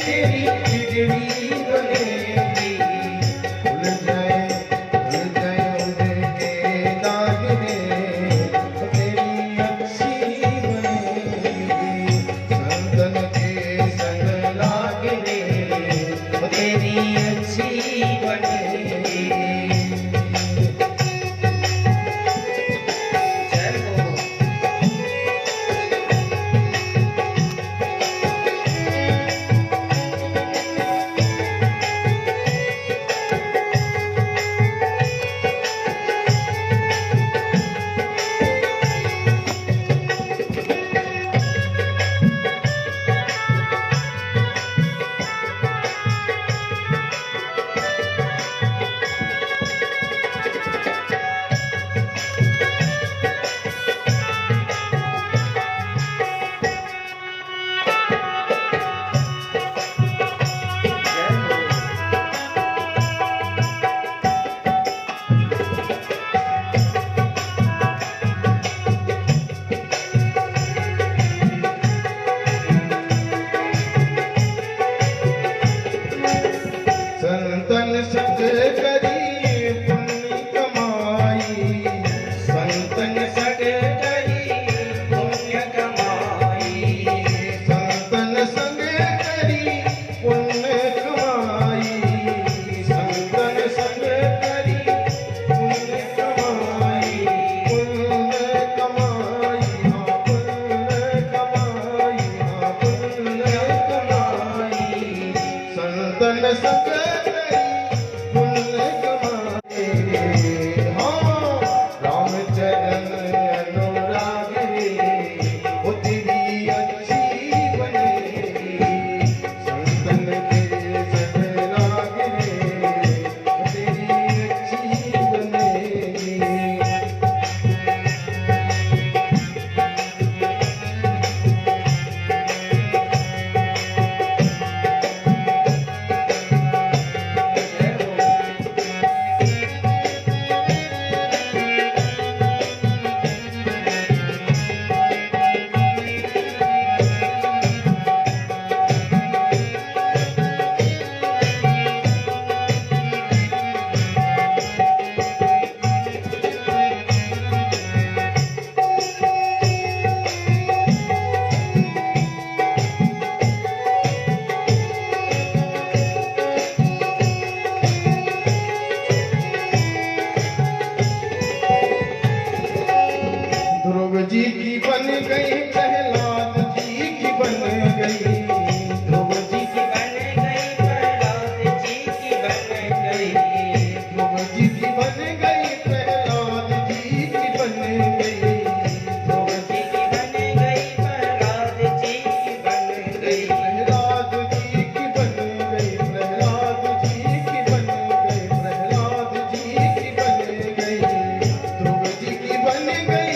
तेरी बिगड़ी बनेगी। भूल जाए उनके दाग में, वो तेरी अच्छी बनेगी। संतन के संग लागने, वो तेरी अच्छी बनेगी। संतन संग करी पुण्य कमाई, संतन संग करी पुण्य कमाई, संतन संग करी पुण्य कमाई, संतन संग करी पुण्य कमाई, पुण्य कमाई, हाँ पुण्य कमाई, हाँ पुण्य कमाई। संतन संग ध्रुव जी की बन गई, प्रहलाद जी की बन गई, ध्रुव जी की बन गई, प्रहलाद जी की बन गई, ध्रुव जी की बन गई, प्रहलाद जी की बन गई, ध्रुव जी की बन गई, प्रहलाद जी की बन गई, प्रहलाद जी की बन गई, प्रहलाद जी की बन गई, प्रहलाद जी की बन गई, ध्रुव जी की बन गई,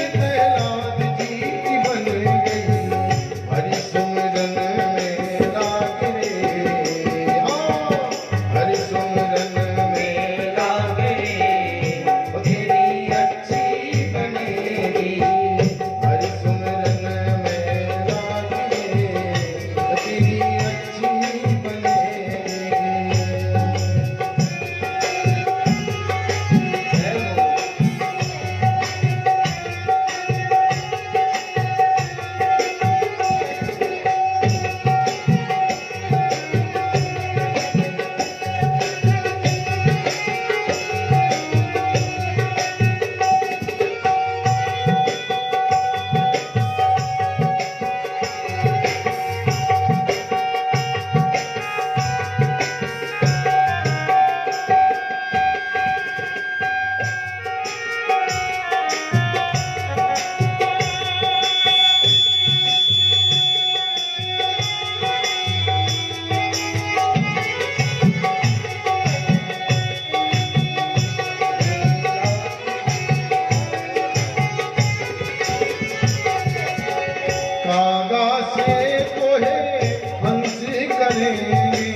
करेंगे,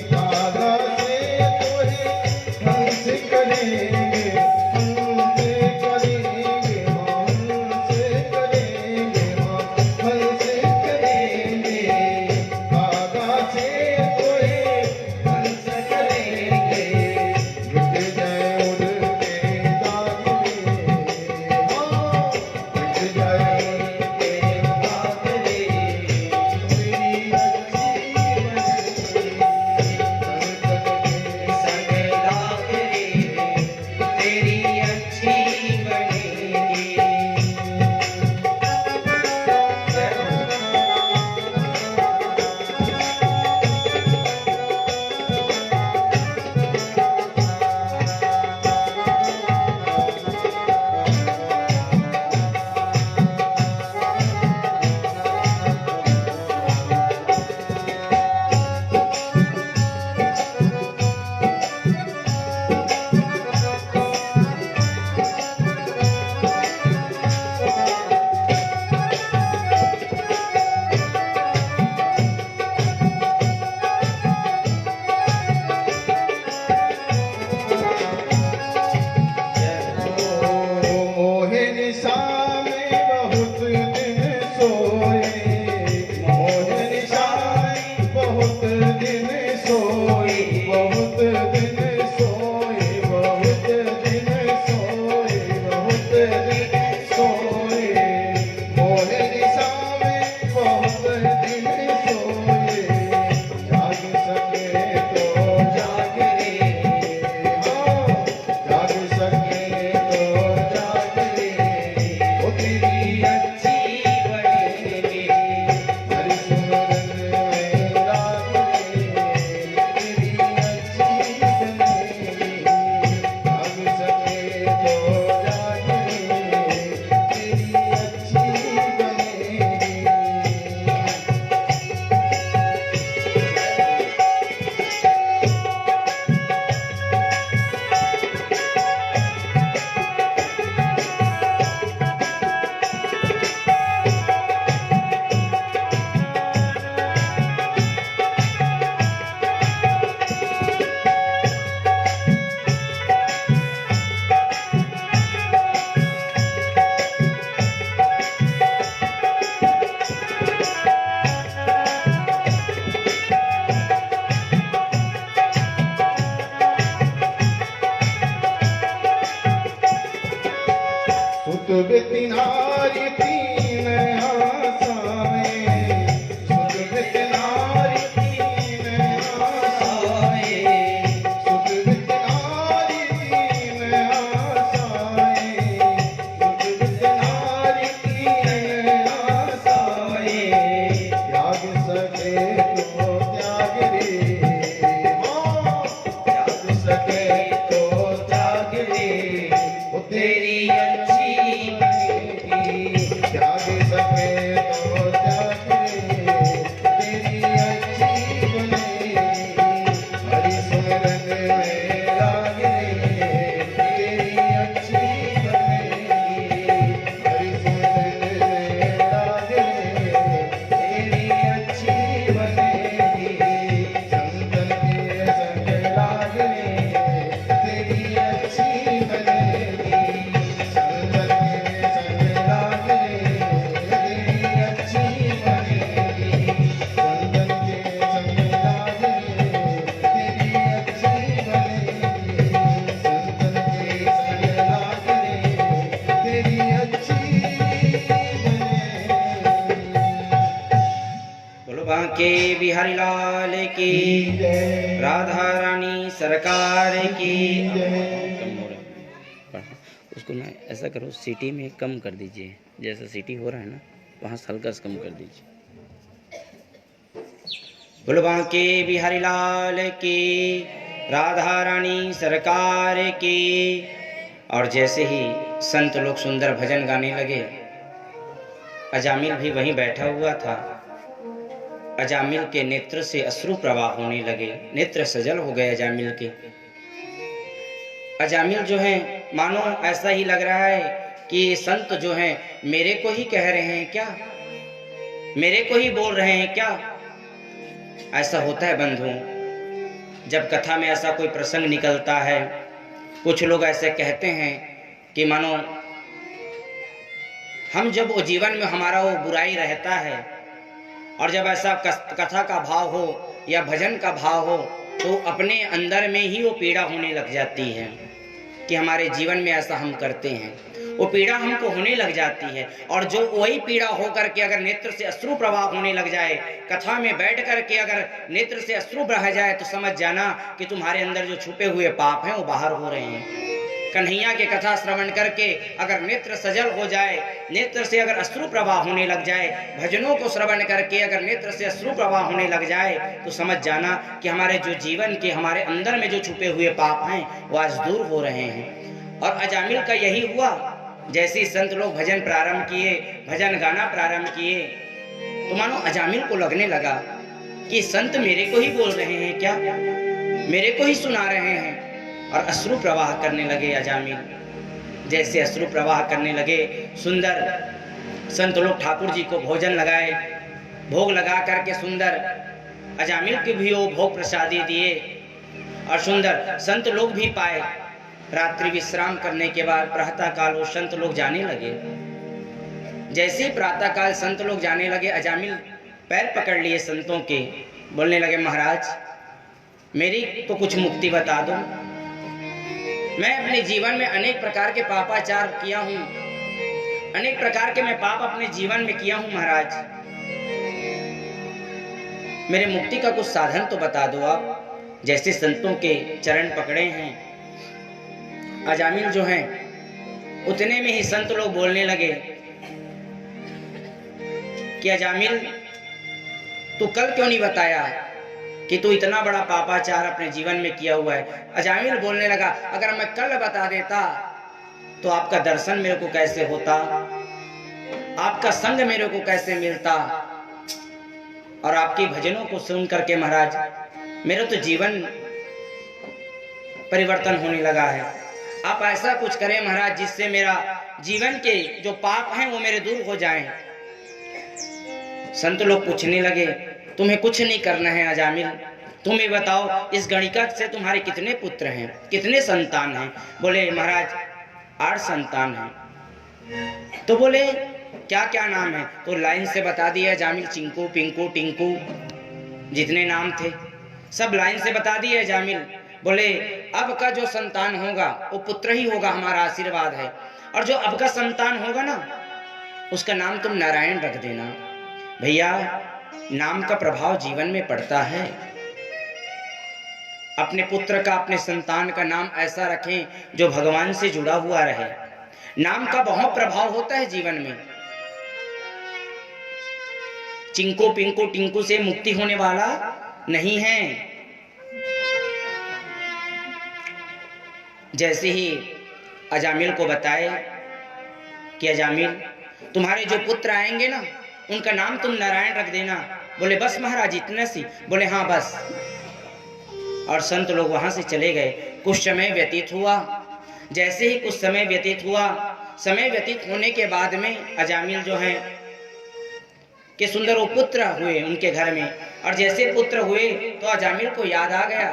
कागा से तोहे हंस करेंगे, हमसे करेंगे माँ, हमसे करेंगे माँ, हमसे करेंगे। कागा से कोई हंस करेंगे, मिट जाए उनके दाग में, हाँ मिट जाए उनके दाग में। मेरी अच्छी बनेगी, संग लागे तेरी अच्छी बनेगी। मोहे निशा में बहुत दिन सोए, मोहे निशा में बहुत दिन सोए, बहुत दिन सोए, बहुत दिन सोए, बहुत दिन सोए। मोहे निशा में बहुत दिन सोए, जाग सके तो जाग रे, हाँ जाग सके तो जाग रे। ओ तेरी अच्छी बनेगी हरि सुमरन में राग रे, तेरी अच्छी बनेगी। जाग सके तो जाग रे, तेरी अच्छी बनेगी। सुत बिति नारी तीन आसाएं, सुत बिति नारी तीन आसाएं, सुत बिति नारी तीन आसाएं, सुत बिति नारी तीन आसाएं। त्याग सके तो त्याग रे, हाँ त्याग सके तो त्याग रे। ओ तेरी अच्छी बनेगी, त्याग सके तो त्याग रे, तेरी अच्छी बनेगी। हरि सुमरन में राग रे, तेरी अच्छी बनेगी। हरि सुमरन में राग रे, तेरी अच्छी बनेगी। संतन के संग लाग रे, तेरी अच्छी बनेगी। संतन के संग लाग रे, तेरी अच्छी बनेगी। संतन के संग लाग रे, तेरी अच्छी बनेगी। संतन के संग लाग रे, तेरी अच्छी बनेगी। बोलो बांके बिहारी लाल की, जय राधा रानी सरकार की। जय। कम हो रहा है, उसको ना ऐसा करो, सिटी में कम कर दीजिए, जैसा सिटी हो रहा है ना वहाँ से हल्का से कम कर दीजिए। बोलो बांके बिहारी लाल की, राधा रानी सरकार की। और जैसे ही संत लोग सुंदर भजन गाने लगे, अजामिल भी वहीं बैठा हुआ था। अजामिल के नेत्र से अश्रु प्रवाह होने लगे, नेत्र सजल हो गए अजामिल के। अजामिल जो है मानो ऐसा ही लग रहा है कि ये संत जो हैं मेरे को ही कह रहे हैं क्या, मेरे को ही बोल रहे हैं क्या। ऐसा होता है बंधु, जब कथा में ऐसा कोई प्रसंग निकलता है कुछ लोग ऐसे कहते हैं कि मानो हम जब वो जीवन में हमारा वो बुराई रहता है और जब ऐसा कथा का भाव हो या भजन का भाव हो तो अपने अंदर में ही वो पीड़ा होने लग जाती है कि हमारे जीवन में ऐसा हम करते हैं, वो पीड़ा हमको होने लग जाती है। और जो वही पीड़ा होकर के अगर नेत्र से अश्रु प्रवाह होने लग जाए, कथा में बैठ कर के अगर नेत्र से अश्रु बह जाए तो समझ जाना कि तुम्हारे अंदर जो छुपे हुए पाप हैं वो बाहर हो रहे हैं। कन्हैया के कथा श्रवण करके अगर नेत्र सजल हो जाए, नेत्र से अगर अश्रु प्रवाह होने लग जाए, भजनों को श्रवण करके अगर नेत्र से अश्रु प्रवाह होने लग जाए तो समझ जाना कि हमारे जो जीवन के हमारे अंदर में जो छुपे हुए पाप हैं वो आज दूर हो रहे हैं। और अजामिल का यही हुआ। जैसे संत लोग भजन प्रारंभ किए, भजन गाना प्रारंभ किए तो मानो अजामिल को लगने लगा कि संत मेरे को ही बोल रहे हैं क्या, मेरे को ही सुना रहे हैं। और अश्रु प्रवाह करने लगे अजामिल। जैसे अश्रु प्रवाह करने लगे, सुंदर संत लोग ठाकुर जी को भोजन लगाए, भोग लगा करके सुंदर अजामिल के भी वो भोग प्रसादी दिए और सुंदर संत लोग भी पाए। रात्रि विश्राम करने के बाद प्रातः काल वो संत लोग जाने लगे। जैसे ही प्रातः काल संत लोग जाने लगे, अजामिल पैर पकड़ लिए संतों के, बोलने लगे महाराज मेरी तो कुछ मुक्ति बता दो। मैं अपने जीवन में अनेक प्रकार के पापाचार किया हूँ, अनेक प्रकार के मैं पाप अपने जीवन में किया हूँ महाराज, मेरे मुक्ति का कुछ साधन तो बता दो आप। जैसे संतों के चरण पकड़े हैं अजामिल जो हैं, उतने में ही संत लोग बोलने लगे कि अजामिल तू कल क्यों नहीं बताया कि तू इतना बड़ा पापाचार अपने जीवन में किया हुआ है। अजामिल बोलने लगा अगर मैं कल बता देता तो आपका दर्शन मेरे को कैसे होता, आपका संग मेरे को कैसे मिलता, और आपके भजनों को सुन करके महाराज मेरा तो जीवन परिवर्तन होने लगा है। आप ऐसा कुछ करें महाराज जिससे मेरा जीवन के जो पाप हैं वो मेरे दूर हो जाएं। संत लोग पूछने लगे तुम्हें कुछ नहीं करना है अजामिल, तुम्हें बताओ इस गणिका से तुम्हारे कितने पुत्र हैं, कितने संतान हैं। बोले महाराज 8 संतान हैं। तो बोले क्या क्या नाम है, तो लाइन से बता दिया अजामिल, चिंकू पिंकू टिंकू जितने नाम थे सब लाइन से बता दिए अजामिल। बोले अब का जो संतान होगा वो पुत्र ही होगा, हमारा आशीर्वाद है, और जो अब का संतान होगा ना उसका नाम तुम नारायण रख देना। भैया नाम का प्रभाव जीवन में पड़ता है। अपने पुत्र का, अपने संतान का नाम ऐसा रखें जो भगवान से जुड़ा हुआ रहे। नाम का बहुत प्रभाव होता है जीवन में। चिंकू पिंकू टिंकू से मुक्ति होने वाला नहीं है। जैसे ही अजामिल को बताए कि अजामिल तुम्हारे जो पुत्र आएंगे ना उनका नाम तुम नारायण रख देना। बोले बस महाराज इतना सी? बोले हाँ बस। और संत लोग वहां से चले गए। कुछ समय व्यतीत हुआ। जैसे ही कुछ समय व्यतीत हुआ, समय व्यतीत होने के बाद में अजामिल जो हैं कि सुंदर वो पुत्र हुए उनके घर में। और जैसे पुत्र हुए तो अजामिल को याद आ गया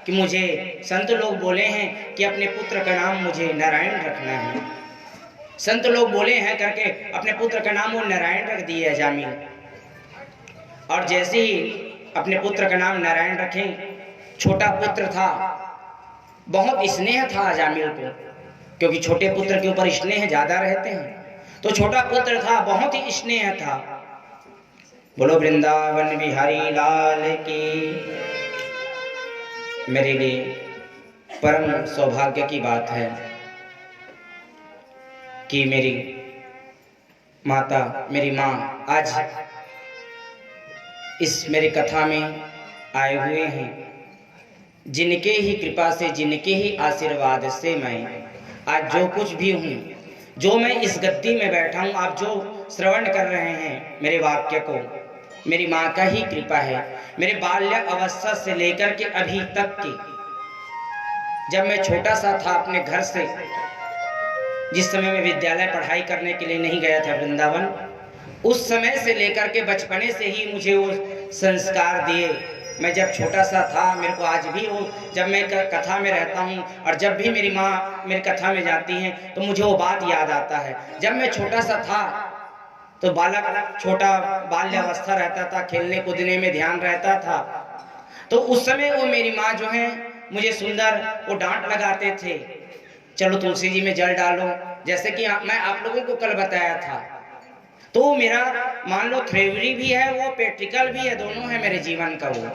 कि मुझे संत लोग बोले हैं कि अपने पुत्र का नाम मुझे नारायण रखना है। संत लोग बोले हैं करके अपने पुत्र का नाम वो नारायण रख दिए अजामिल। और जैसे ही अपने पुत्र का नाम नारायण रखे, छोटा पुत्र था, बहुत स्नेह था अजामिल को, क्योंकि छोटे पुत्र के ऊपर स्नेह ज्यादा रहते हैं। तो छोटा पुत्र था, बहुत ही स्नेह था। बोलो वृंदावन बिहारी लाल की। मेरे लिए परम सौभाग्य की बात है कि मेरी माता, मेरी माँ आज इस मेरी कथा में आए हुए हैं। जिनके ही कृपा से, जिनके ही आशीर्वाद से मैं आज जो कुछ भी हूँ, जो मैं इस गद्दी में बैठा हूँ, आप जो श्रवण कर रहे हैं मेरे वाक्य को, मेरी माँ का ही कृपा है। मेरे बाल्य अवस्था से लेकर के अभी तक की, जब मैं छोटा सा था अपने घर से, जिस समय मैं विद्यालय पढ़ाई करने के लिए नहीं गया था वृंदावन, उस समय से लेकर के बचपने से ही मुझे वो संस्कार दिए मैं जब छोटा सा था, मेरे को आज भी वो, जब मैं कथा में रहता हूँ और जब भी मेरी माँ मेरी कथा में जाती हैं तो मुझे वो बात याद आता है। जब मैं छोटा सा था तो बालक, छोटा बाल्यावस्था रहता था, खेलने कूदने में ध्यान रहता था, तो उस समय वो मेरी माँ जो है मुझे सुंदर वो डांट लगाते थे, चलो तुलसी जी में जल डालो, जैसे कि मैं आप लोगों को कल बताया था। तो मेरा मान लो थ्योरी भी है वो, प्रैक्टिकल भी है, दोनों है मेरे जीवन का। वो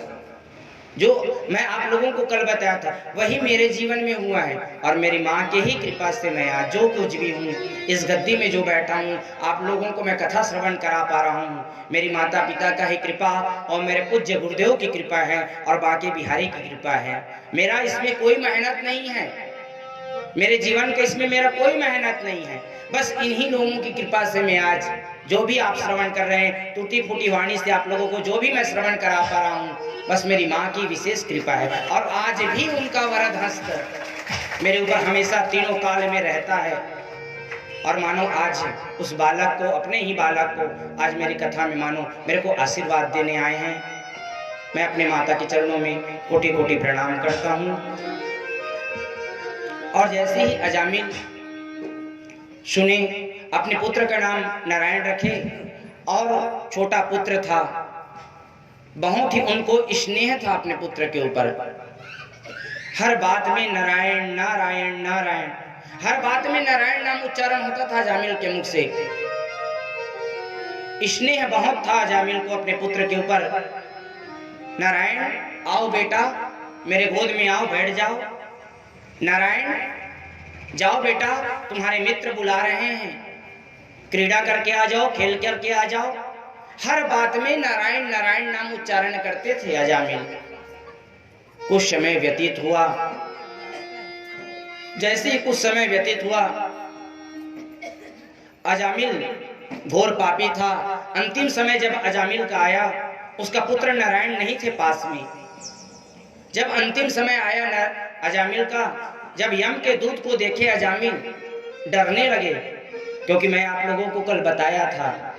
जो मैं आप लोगों को कल बताया था वही मेरे जीवन में हुआ है, और मेरी माँ के ही कृपा से मैं आज जो कुछ भी हूँ, इस गद्दी में जो बैठा हूँ, आप लोगों को मैं कथा श्रवण करा पा रहा हूँ, मेरी माता पिता का ही कृपा और मेरे पूज्य गुरुदेव की कृपा है और बाकी बिहारी की कृपा है। मेरा इसमें कोई मेहनत नहीं है, मेरे जीवन का इसमें मेरा कोई मेहनत नहीं है, बस इन्हीं लोगों की कृपा से मैं आज जो भी आप श्रवण कर रहे हैं, टूटी फूटी वाणी से आप लोगों को जो भी मैं श्रवण करा पा रहा हूँ, बस मेरी माँ की विशेष कृपा है। और आज भी उनका वरद हस्त मेरे ऊपर हमेशा तीनों काल में रहता है। और मानो आज उस बालक को, अपने ही बालक को आज मेरी कथा में मानो मेरे को आशीर्वाद देने आए हैं। मैं अपने माता के चरणों में कोटि कोटि प्रणाम करता हूँ। और जैसे ही अजामिल सुने, अपने पुत्र का नाम नारायण रखे, और छोटा पुत्र था, बहुत ही उनको स्नेह था अपने पुत्र के ऊपर। हर बात में नारायण नारायण नारायण, हर बात में नारायण नाम उच्चारण होता था अजामिल के मुख से। स्नेह बहुत था अजामिल को अपने पुत्र के ऊपर। नारायण आओ बेटा, मेरे गोद में आओ, बैठ जाओ। नारायण जाओ बेटा, तुम्हारे मित्र बुला रहे हैं, क्रीड़ा करके आ जाओ, खेल करके आ जाओ। हर बात में नारायण नारायण नाम उच्चारण करते थे अजामिल। कुछ समय व्यतीत हुआ, जैसे ही कुछ समय व्यतीत हुआ, अजामिल घोर पापी था। अंतिम समय जब अजामिल का आया, उसका पुत्र नारायण नहीं थे पास में। जब अंतिम समय आया अजामिल का, जब यम के दूत को देखे अजामिल डरने लगे, क्योंकि मैं आप लोगों को कल बताया था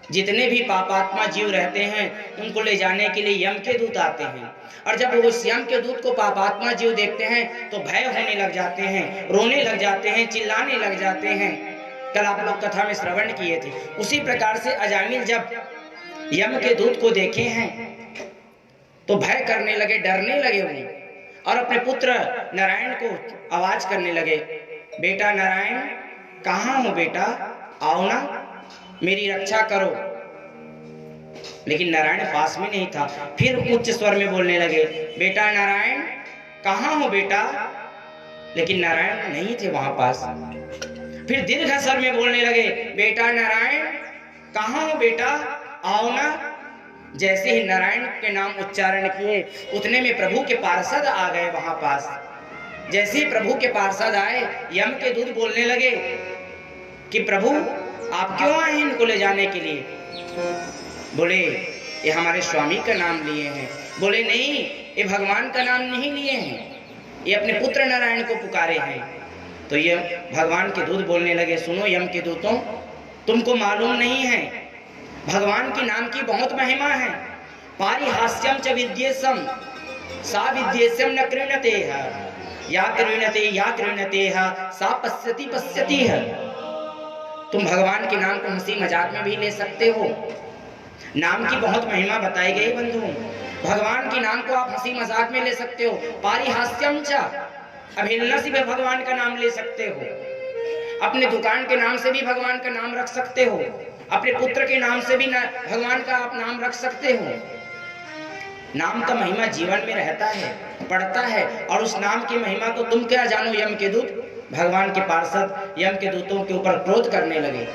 जितने भी पापात्मा जीव रहते हैं उनको ले जाने के लिए यम के दूत आते हैं, और जब वो उस यम के दूत को पापात्मा जीव देखते हैं तो भय होने लग जाते हैं, रोने लग जाते हैं, चिल्लाने लग जाते हैं। कल आप लोग कथा में श्रवण किए थे। उसी प्रकार से अजामिल जब यम के दूत को देखे हैं तो भय करने लगे, डरने लगे वो, और अपने पुत्र नारायण को आवाज करने लगे, बेटा नारायण कहाँ हो बेटा, आओ ना, मेरी रक्षा करो। लेकिन नारायण पास में नहीं था। फिर उच्च स्वर में बोलने लगे, बेटा नारायण कहाँ हो बेटा, लेकिन नारायण नहीं थे वहां पास। फिर दीर्घ स्वर में बोलने लगे, बेटा नारायण कहाँ हो बेटा, आओ ना। जैसे ही नारायण के नाम उच्चारण किए, उतने में प्रभु के पार्षद आ गए वहां पास। जैसे ही प्रभु के पार्षद आए, यम के दूत बोलने लगे कि प्रभु आप क्यों आए इनको ले जाने के लिए। बोले ये हमारे स्वामी का नाम लिए हैं। बोले नहीं, ये भगवान का नाम नहीं लिए हैं, ये अपने पुत्र नारायण को पुकारे हैं। तो ये भगवान के दूत बोलने लगे, सुनो यम के दूतों, तुमको मालूम नहीं है भगवान के नाम की बहुत महिमा है। पारिहास्यम च विद्येशम सा विद्येशम न कृण्यते है, या कृण्यते है सा पश्यति पश्यति है। तुम भगवान के नाम को हंसी मजाक में भी ले सकते हो। नाम की बहुत महिमा बताई गई बंधु। भगवान के नाम को आप हंसी मजाक में ले सकते हो। पारिहास्यम च, अभिलषा से भी भगवान का नाम ले सकते हो। अपने दुकान के नाम से भी भगवान का नाम रख सकते हो। अपने पुत्र के नाम से भी भगवान का आप नाम रख सकते हो। नाम का महिमा जीवन में रहता है, पड़ता है, और उस नाम की महिमा को तुम क्या जानो। यम के दूत, भगवान के पार्षद यम के दूतों के ऊपर क्रोध करने लगे।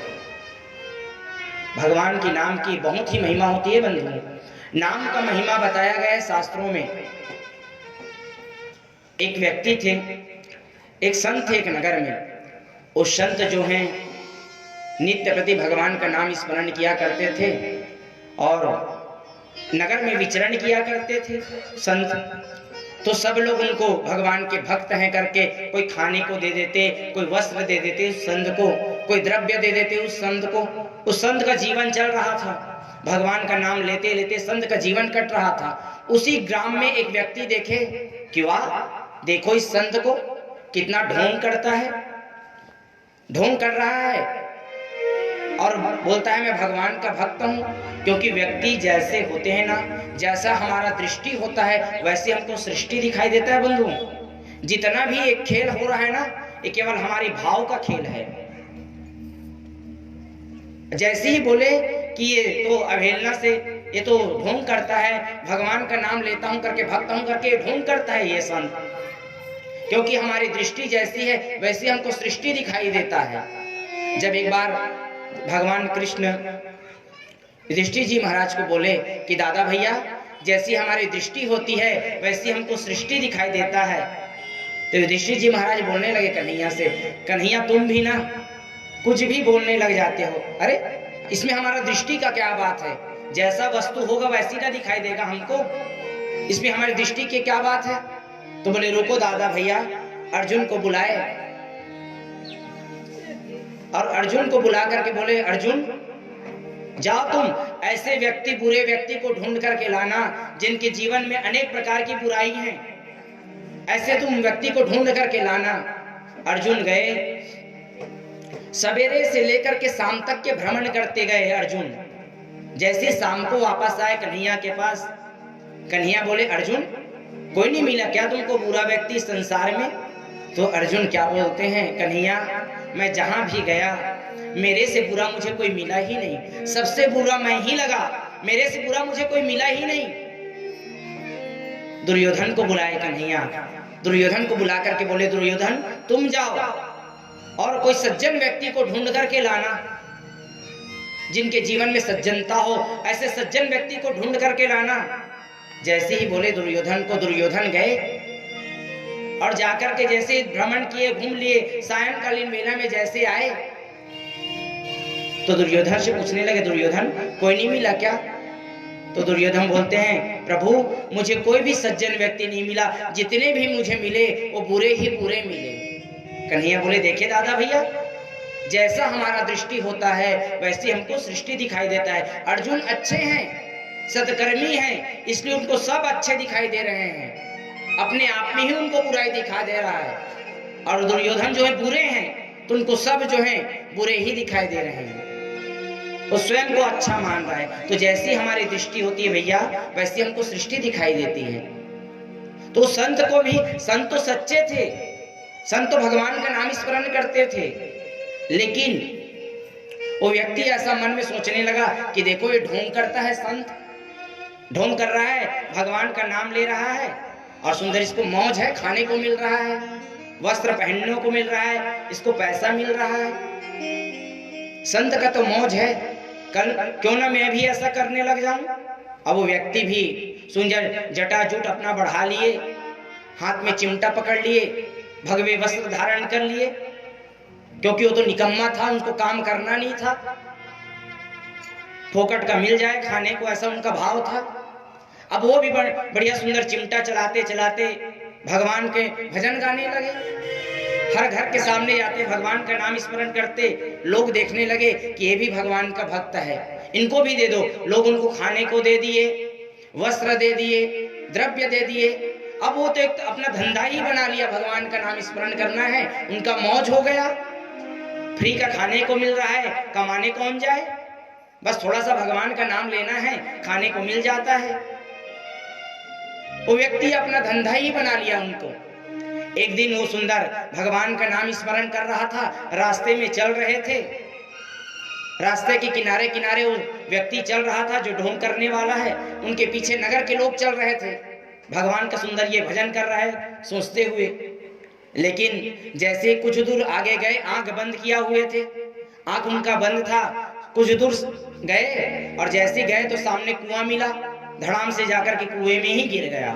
भगवान की नाम की बहुत ही महिमा होती है बंधु। नाम का महिमा बताया गया है शास्त्रों में। एक व्यक्ति थे, एक संत थे एक नगर में। उस संत जो हैं नित्य प्रति भगवान का नाम स्मरण किया करते थे और नगर में विचरण किया करते थे संत। तो सब लोग उनको भगवान के भक्त हैं करके कोई खाने को दे देते, कोई वस्त्र दे देते उस संत को, कोई द्रव्य दे देते उस संत को। उस संत का जीवन चल रहा था, भगवान का नाम लेते लेते संत का जीवन कट रहा था। उसी ग्राम में एक व्यक्ति देखे कि वाह, देखो इस संत को कितना ढोंग करता है, ढोंग कर रहा है और बोलता है मैं भगवान का भक्त हूं। क्योंकि व्यक्ति जैसे होते हैं ना, जैसा हमारा दृष्टि होता है वैसे हमको सृष्टि दिखाई देता है। बंधुओं, जितना भी एक खेल हो रहा है ना, ये केवल हमारे भाव का खेल है। जैसे ही बोले कि ये तो अवहेलना से, ये तो ढोंग करता है, भगवान का नाम लेता हूं करके, भक्त हूं करके ढोंग करता है ये संत। क्योंकि हमारी दृष्टि जैसी है वैसे हमको सृष्टि दिखाई देता है। जब एक बार भगवान कृष्ण युधिष्ठिर जी महाराज को बोले कि दादा भैया, जैसी हमारी दृष्टि होती है वैसी हमको सृष्टि दिखाई देता है, तो युधिष्ठिर जी महाराज बोलने लगे कन्हैया से, कन्हैया तुम भी ना कुछ भी बोलने लग जाते हो। अरे इसमें हमारा दृष्टि का क्या बात है, जैसा वस्तु होगा वैसी ना दिखाई देगा हमको, इसमें हमारी दृष्टि की क्या बात है। तो बोले रुको दादा भैया, अर्जुन को बुलाए और अर्जुन को बुला करके बोले अर्जुन जाओ तुम ऐसे व्यक्ति, बुरे व्यक्ति को ढूंढ करके लाना जिनके जीवन में अनेक प्रकार की बुराई है, ऐसे तुम व्यक्ति को ढूंढ करके लाना। अर्जुन गए, सवेरे से लेकर के शाम तक के भ्रमण करते गए अर्जुन। जैसे शाम को वापस आए कन्हैया के पास, कन्हैया बोले अर्जुन कोई नहीं मिला क्या तुमको बुरा व्यक्ति संसार में? तो अर्जुन क्या बोलते हैं, कन्हैया मैं जहां भी गया मेरे से बुरा मुझे कोई मिला ही नहीं, सबसे बुरा मैं ही लगा, मेरे से बुरा मुझे कोई मिला ही नहीं। दुर्योधन को बुलाए कन्हैया, दुर्योधन को बुला करके बोले दुर्योधन तुम जाओ और कोई सज्जन व्यक्ति को ढूंढ करके लाना, जिनके जीवन में सज्जनता हो, ऐसे सज्जन व्यक्ति को ढूंढ करके लाना। जैसे ही बोले दुर्योधन को, दुर्योधन गए और जाकर के जैसे भ्रमण किए, घूम लिए, सायंकालीन मेला में जैसे आए तो दुर्योधन से पूछने लगे दुर्योधन कोई नहीं मिला क्या? तो दुर्योधन बोलते हैं प्रभु मुझे कोई भी सज्जन व्यक्ति नहीं मिला, जितने भी मुझे मिले वो बुरे ही बुरे मिले। कन्हैया बोले देखिए दादा भैया, जैसा हमारा दृष्टि होता है वैसे हमको सृष्टि दिखाई देता है। अर्जुन अच्छे हैं, सत्कर्मी हैं, इसलिए उनको सब अच्छे दिखाई दे रहे हैं, अपने आप में ही उनको बुराई दिखा दे रहा है। और दुर्योधन जो है बुरे हैं, तो उनको सब जो है बुरे ही दिखाई दे रहे हैं, वो स्वयं को अच्छा मान रहा है। तो जैसी हमारी दृष्टि होती है भैया वैसी हमको सृष्टि दिखाई देती है। तो संत को भी, संत तो सच्चे थे, संत तो भगवान का नाम स्मरण करते थे, लेकिन वो व्यक्ति ऐसा मन में सोचने लगा कि देखो ये ढोंग करता है, संत ढोंग कर रहा है, भगवान का नाम ले रहा है और सुंदर इसको मौज है, खाने को मिल रहा है, वस्त्र पहनने को मिल रहा है, इसको पैसा मिल रहा है, संत का तो मौज है, कल क्यों ना मैं भी ऐसा करने लग जाऊं। अब वो व्यक्ति भी सुंदर जटाजूट अपना बढ़ा लिए, हाथ में चिमटा पकड़ लिए, भगवे वस्त्र धारण कर लिए, क्योंकि वो तो निकम्मा था, उसको काम करना नहीं था, फोकट का मिल जाए खाने को ऐसा उनका भाव था। अब वो भी बढ़िया सुंदर चिमटा चलाते चलाते भगवान के भजन गाने लगे, हर घर के सामने जाते भगवान का नाम स्मरण करते, लोग देखने लगे कि ये भी भगवान का भक्त है, इनको भी दे दो। लोग उनको खाने को दे दिए, वस्त्र दे दिए, द्रव्य दे दिए। अब वो तो एक अपना धंधा ही बना लिया, भगवान का नाम स्मरण करना है, उनका मौज हो गया, फ्री का खाने को मिल रहा है, कमाने कौन जाए, बस थोड़ा सा भगवान का नाम लेना है, खाने को मिल जाता है। वो व्यक्ति अपना धंधा ही बना लिया उनको। एक दिन वो सुंदर भगवान का नाम स्मरण कर रहा था, रास्ते में चल रहे थे, रास्ते के किनारे किनारे वो व्यक्ति चल रहा था जो ढोंग करने वाला है, उनके पीछे नगर के लोग चल रहे थे, भगवान का सुंदर ये भजन कर रहा है सोचते हुए। लेकिन जैसे कुछ दूर आगे गए, आंख बंद किया हुए थे, आंख उनका बंद था, कुछ दूर गए और जैसे गए तो सामने कुआं मिला, धड़ाम से जाकर के कुएं में ही गिर गया,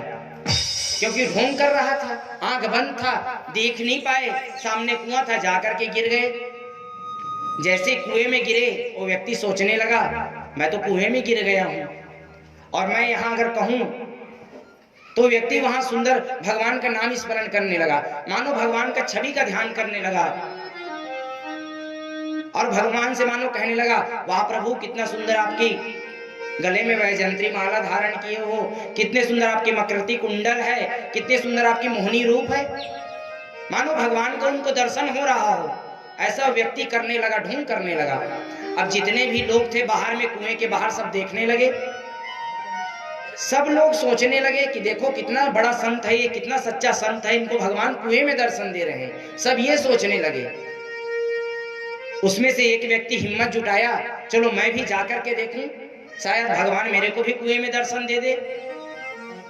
क्योंकि ढोंग कर रहा था, आंख बंद था, देख नहीं पाए, सामने कुआं था, जाकर के गिर गए। जैसे कुएं में गिरे वो व्यक्ति सोचने लगा मैं तो कुएं में गिर गया हूं, और मैं यहां अगर कहूं तो व्यक्ति वहां सुंदर भगवान का नाम स्मरण करने लगा, मानो भगवान का छवि का ध्यान करने लगा और भगवान से मानो कहने लगा वाह प्रभु कितना सुंदर आपकी गले में वैजंत्री माला धारण किए हो, कितने सुंदर आपके मकृति कुंडल है, कितने सुंदर आपकी मोहनी रूप है, मानो भगवान को उनको दर्शन हो रहा हो, ऐसा व्यक्ति करने लगा, ढोंग करने लगा। अब जितने भी लोग थे बाहर में, कुएं के बाहर, सब देखने लगे। सब लोग सोचने लगे कि देखो कितना बड़ा संत है ये, कितना सच्चा संत है, इनको भगवान कुएं में दर्शन दे रहे हैं, सब ये सोचने लगे। उसमें से एक व्यक्ति हिम्मत जुटाया, चलो मैं भी जाकर के देखूं, शायद भगवान मेरे को भी कुएं में दर्शन दे दे।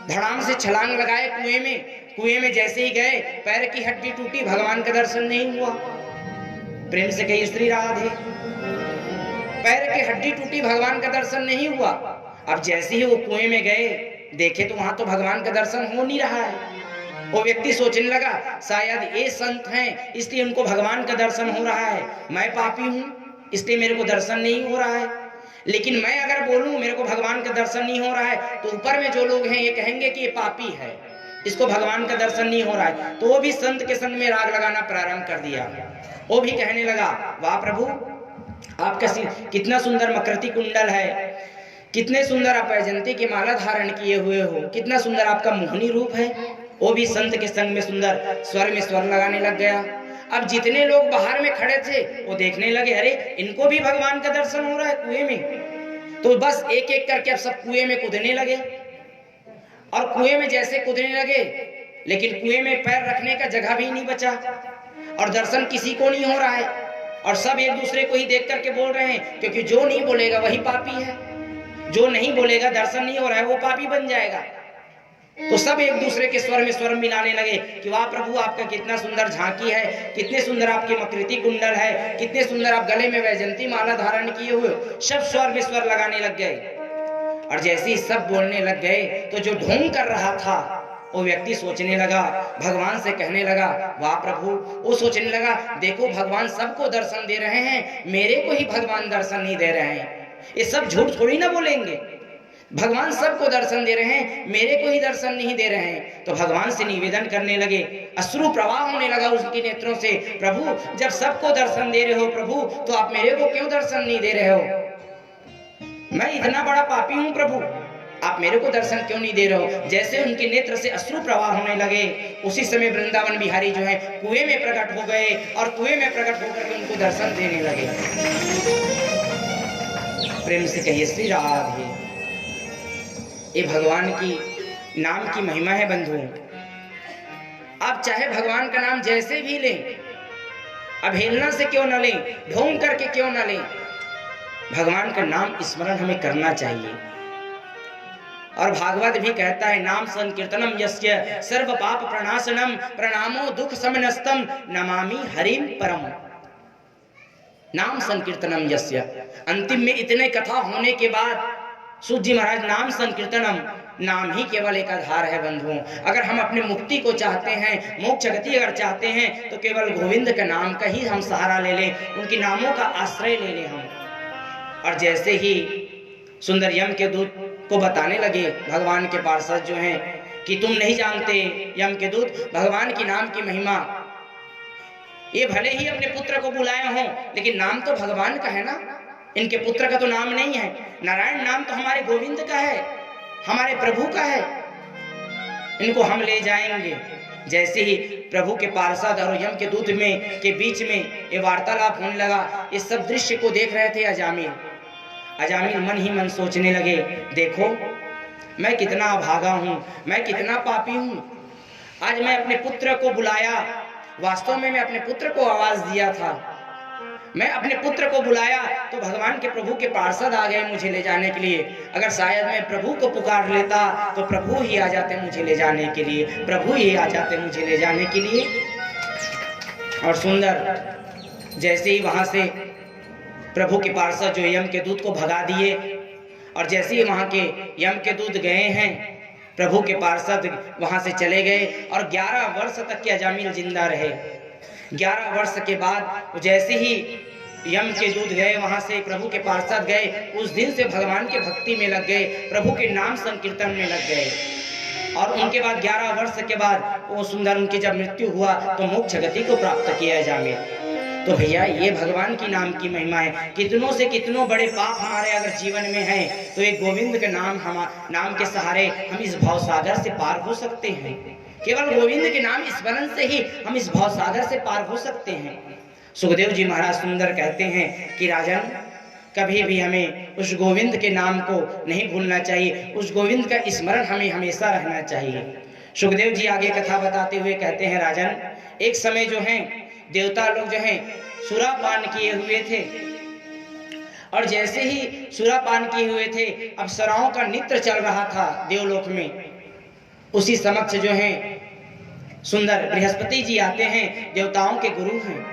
धड़ाम से छलांग लगाए कुएं में। कुएं में जैसे ही गए, पैर की हड्डी टूटी, भगवान का दर्शन नहीं हुआ। प्रेम से कही श्री राधे। पैर की हड्डी टूटी, भगवान का दर्शन नहीं हुआ। अब जैसे ही वो कुएं में गए, देखे तो वहां तो भगवान का दर्शन हो नहीं रहा है। वो व्यक्ति सोचने लगा शायद ये संत हैं इसलिए उनको भगवान का दर्शन हो रहा है, मैं पापी हूं इसलिए मेरे को दर्शन नहीं हो रहा है। लेकिन मैं अगर बोलूं मेरे को भगवान का दर्शन नहीं हो रहा है, तो ऊपर में जो लोग हैं ये कहेंगे कि ये पापी है, इसको भगवान का दर्शन नहीं हो रहा है। तो वो भी संत के संग में राग लगाना प्रारंभ कर दिया। वो भी कहने लगा, वाह प्रभु, आपका कितना सुंदर मकृति कुंडल है, कितने सुंदर आप वैजंती की माला धारण किए हुए हो, कितना सुंदर आपका मोहनी रूप है। वो भी संत के संग में सुंदर स्वर में स्वर लगाने लग गया। अब जितने लोग बाहर में खड़े थे वो देखने लगे, अरे इनको भी भगवान का दर्शन हो रहा है कुएं में। तो बस एक एक करके अब सब कुएं में कूदने लगे। और कुएं में जैसे कूदने लगे, लेकिन कुएं में पैर रखने का जगह भी नहीं बचा और दर्शन किसी को नहीं हो रहा है। और सब एक दूसरे को ही देख करके बोल रहे हैं, क्योंकि जो नहीं बोलेगा वही पापी है, जो नहीं बोलेगा दर्शन नहीं हो रहा है वो पापी बन जाएगा। तो सब एक दूसरे के स्वर में स्वर मिलाने लगे कि वाह प्रभु, आपका कितना सुंदर झांकी है, कितने सुंदर आपके मकृति कुंडल है, कितने सुंदर आप गले में वैजंती माला धारण किए हुए। सब स्वर में स्वर लगाने लग गए। और जैसे ही सब बोलने लग गए तो जो ढोंग कर रहा था वो व्यक्ति सोचने लगा, भगवान से कहने लगा, वाह प्रभु, वो सोचने लगा देखो भगवान सबको दर्शन दे रहे हैं, मेरे को ही भगवान दर्शन नहीं दे रहे हैं। ये सब झूठ थोड़ी ना बोलेंगे, भगवान सबको दर्शन दे रहे हैं, मेरे को ही दर्शन नहीं दे रहे हैं। तो भगवान से निवेदन करने लगे, अश्रु प्रवाह होने लगा उसके नेत्रों से, प्रभु जब सबको दर्शन दे रहे हो प्रभु, तो आप मेरे को क्यों दर्शन नहीं दे रहे हो? मैं इतना बड़ा पापी हूं प्रभु, आप मेरे को दर्शन क्यों नहीं दे रहे हो? जैसे उनके नेत्र से अश्रु प्रवाह होने लगे, उसी समय वृंदावन बिहारी जो है कुएं में प्रकट हो गए और कुएं में प्रकट होकर के उनको दर्शन देने लगे। प्रेम से कहिए श्री राधे। ये भगवान की नाम की महिमा है बंधुओं। आप चाहे भगवान का नाम जैसे भी लें, अवहेलना से क्यों न लें, ढोंग करके क्यों न लें, भगवान का नाम स्मरण हमें करना चाहिए। और भागवत भी कहता है, नाम संकीर्तनम यस्य सर्व पाप प्रणाशनम प्रणामो दुख समनस्तम नमामि हरिम परम। नाम संकीर्तनम यस्य, अंतिम में इतने कथा होने के बाद सूत जी महाराज, नाम संकीर्तनम, नाम ही केवल एक आधार है बंधुओं। अगर हम अपने मुक्ति को चाहते हैं, मोक्ष गति अगर चाहते हैं, तो केवल गोविंद के नाम का ही हम सहारा ले लें, उनके नामों का आश्रय ले लें हम। और जैसे ही सुंदर यम के दूत को बताने लगे भगवान के पार्षद जो हैं कि तुम नहीं जानते यम के दूत भगवान की नाम की महिमा, ये भले ही अपने पुत्र को बुलाए हों लेकिन नाम तो भगवान का है ना, इनके पुत्र का तो नाम नहीं है। नारायण नाम तो हमारे गोविंद का है, हमारे प्रभु का है, इनको हम ले जाएंगे। जैसे ही प्रभु के पार्षद और यम के दूत में के बीच में ये वार्तालाप होने लगा, इस सब दृश्य को देख रहे थे अजामिल। अजामिल मन ही मन सोचने लगे, देखो मैं कितना अभागा हूं, मैं कितना पापी हूं। आज मैं अपने पुत्र को बुलाया, वास्तव में मैं अपने पुत्र को आवाज दिया था, मैं अपने पुत्र को बुलाया तो भगवान के प्रभु के पार्षद आ गए मुझे ले जाने के लिए। अगर शायद मैं प्रभु को पुकार लेता तो प्रभु ही आ जाते मुझे ले जाने के लिए, प्रभु ही आ जाते मुझे ले जाने के लिए। और सुंदर जैसे ही वहां से प्रभु के पार्षद जो यम के दूत को भगा दिए, और जैसे ही वहां के यम के दूत गए हैं, प्रभु के पार्षद वहां से चले गए और 11 वर्ष तक के अजामिल जिंदा रहे। 11 वर्ष के बाद जैसे ही यम के दूत गए वहां से, प्रभु के पार्षद गए, उस दिन से भगवान के भक्ति में लग गए, प्रभु के नाम संकीर्तन में लग गए। और उनके बाद 11 वर्ष के बाद वो सुंदर, उनकी जब मृत्यु हुआ तो मोक्ष गति को प्राप्त किया अजामिल। तो भैया ये भगवान की नाम की महिमा है। कितनों से कितनों बड़े पाप हमारे अगर जीवन में हैं तो एक गोविंद के नाम के सहारे हम इस भव सागर से पार हो सकते हैं। केवल गोविंद के नाम स्मरण से ही हम इस भव सागर से पार हो सकते हैं। सुखदेव जी महाराज सुंदर कहते हैं कि राजन, कभी भी हमें उस गोविंद के नाम को नहीं भूलना चाहिए, उस गोविंद का स्मरण हमें हमेशा रहना चाहिए। सुखदेव जी आगे कथा बताते हुए कहते हैं, राजन, एक समय जो है देवता लोग जो है सुरापान किए हुए थे, और जैसे ही सुरापान किए हुए थे अप्सराओं का नृत्य चल रहा था देवलोक में। उसी समक्ष जो है सुंदर बृहस्पति जी आते हैं, देवताओं के गुरु हैं।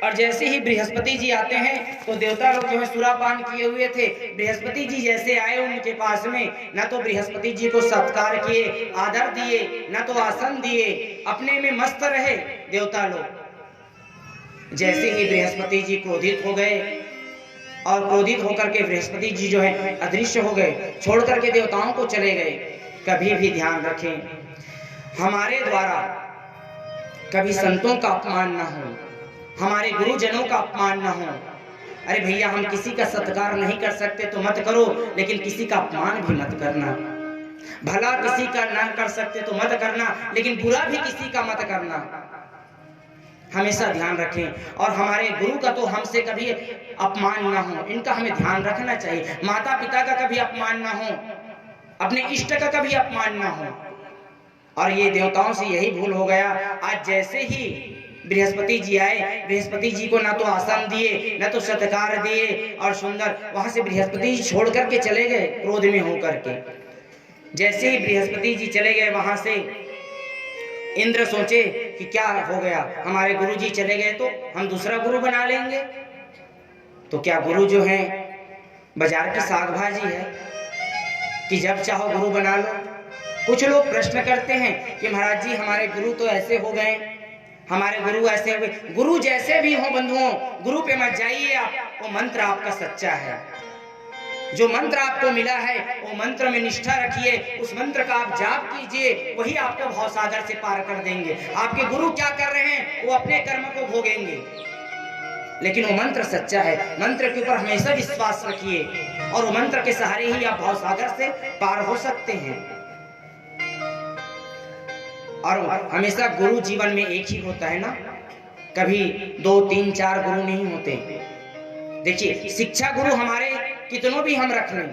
और जैसे ही बृहस्पति जी आते हैं तो देवता लोग जो है सुरापान किए हुए थे, बृहस्पति जी जैसे आए उनके पास में, न तो बृहस्पति जी को सत्कार किए, आदर दिए, न तो आसन दिए, अपने में मस्त रहे देवता लोग। जैसे ही बृहस्पति जी क्रोधित हो गए और क्रोधित होकर के बृहस्पति जी जो है अदृश्य हो गए, छोड़ करके देवताओं को चले गए। कभी भी ध्यान रखें, हमारे द्वारा कभी संतों का अपमान न हो, हमारे गुरुजनों का अपमान ना हो। अरे भैया, हम किसी का सत्कार नहीं कर सकते तो मत करो, लेकिन किसी का अपमान भी मत करना। भला किसी का ना कर सकते तो मत करना, लेकिन बुरा भी किसी का मत करना। हमेशा ध्यान रखें। और हमारे गुरु का तो हमसे कभी अपमान ना हो, इनका हमें ध्यान रखना चाहिए। माता पिता का कभी अपमान ना हो, अपने इष्ट का कभी अपमान ना हो। और ये देवताओं से यही भूल हो गया। आज जैसे ही बृहस्पति जी आए, बृहस्पति जी को ना तो आसन दिए, ना तो सत्कार दिए, और सुंदर वहां से बृहस्पति जी छोड़ करके चले गए क्रोध में होकर के। जैसे ही बृहस्पति जी चले गए वहां से, इंद्र सोचे कि क्या हो गया, हमारे गुरु जी चले गए तो हम दूसरा गुरु बना लेंगे। तो क्या गुरु जो है बाजार की साग भाजी है कि जब चाहो गुरु बना लो? कुछ लोग प्रश्न करते हैं कि महाराज जी हमारे गुरु तो ऐसे हो गए, हमारे गुरु ऐसे हुए। गुरु जैसे भी हो बंधुओं, गुरु पे मत जाइए आप, वो मंत्र आपका सच्चा है। जो मंत्र आपको मिला है वो मंत्र में निष्ठा रखिए, उस मंत्र का आप जाप कीजिए, वही आपको भवसागर से पार कर देंगे। आपके गुरु क्या कर रहे हैं वो अपने कर्म को भोगेंगे, लेकिन वो मंत्र सच्चा है। मंत्र के ऊपर हमेशा विश्वास रखिए, और वो मंत्र के सहारे ही आप भवसागर से पार हो सकते हैं। और हमेशा गुरु जीवन में एक ही होता है ना, कभी 2, 3, 4 गुरु नहीं होते। देखिए, शिक्षा गुरु हमारे कितनों भी हम रख लें,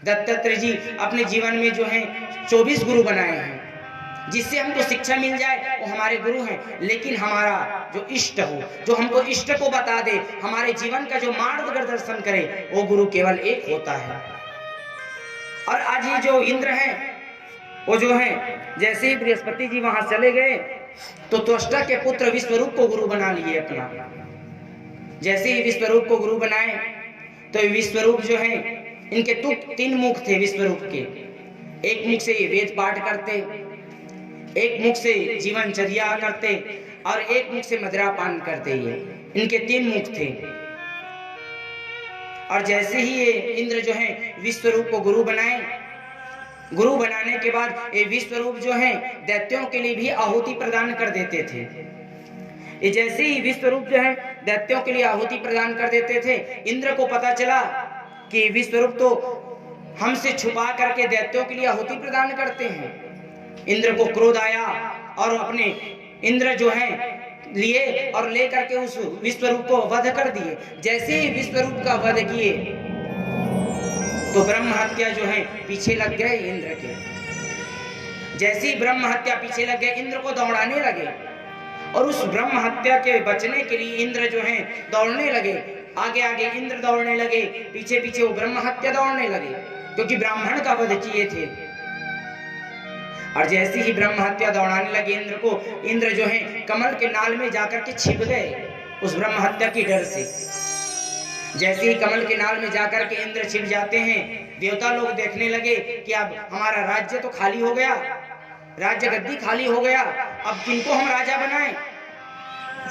दत्तात्रेय जी अपने जीवन में जो है 24 गुरु बनाए हैं, जिससे हमको शिक्षा मिल जाए वो हमारे गुरु हैं। लेकिन हमारा जो इष्ट हो, जो हमको इष्ट को बता दे, हमारे जीवन का जो मार्गदर्शन करे, वो गुरु केवल एक होता है। और आज ये जो इंद्र हैं वो जो है जैसे ही बृहस्पति जी वहां चले गए तो त्वष्टा के पुत्र विश्वरूप को गुरु बना लिए अपना। जैसे ही विश्वरूप को गुरु बनाए तो विश्वरूप जो है, इनके 3 मुख थे विश्वरूप के। एक मुख से ये वेद पाठ करते, एक मुख से जीवनचर्या करते, और एक मुख से मदिरा पान करते। ये इनके 3 मुख थे। और जैसे ही ये इंद्र जो है विश्वरूप को गुरु बनाए, गुरु बनाने के बाद ये विश्वरूप जो है दैत्यों के लिए भी आहुति प्रदान कर देते थे। ये जैसे ही विश्वरूप जो है दैत्यों के लिए आहुति प्रदान कर देते थे, इंद्र को पता चला कि विश्वरूप तो हमसे छुपा करके दैत्यों के लिए आहुति प्रदान करते हैं। इंद्र को क्रोध आया और अपने इंद्र जो है लिए और ले करके उस विश्वरूप को वध कर दिए। जैसे ही विश्वरूप का वध किए तो ब्रह्म हत्या जो है पीछे लग गए इंद्र के। जैसे ही ब्रह्म हत्या पीछे लग गए, इंद्र को दौड़ाने लगे, और उस ब्रह्म हत्या के बचने के लिए इंद्र जो है दौड़ने लगे। आगे आगे इंद्र दौड़ने लगे, पीछे पीछे वो ब्रह्म हत्या दौड़ने लगे, क्योंकि ब्राह्मण का वध किए थे। और जैसे ही ब्रह्म हत्या दौड़ाने लगे इंद्र को, इंद्र जो है कमल के नाल में जाकर के छिप गए उस ब्रह्म हत्या की डर से। जैसे ही कमल के नाल में जाकर के इंद्र छिप जाते हैं, देवता लोग देखने लगे कि अब हमारा राज्य तो खाली हो गया, राज्य गद्दी खाली हो गया, अब किनको हम राजा बनाएं,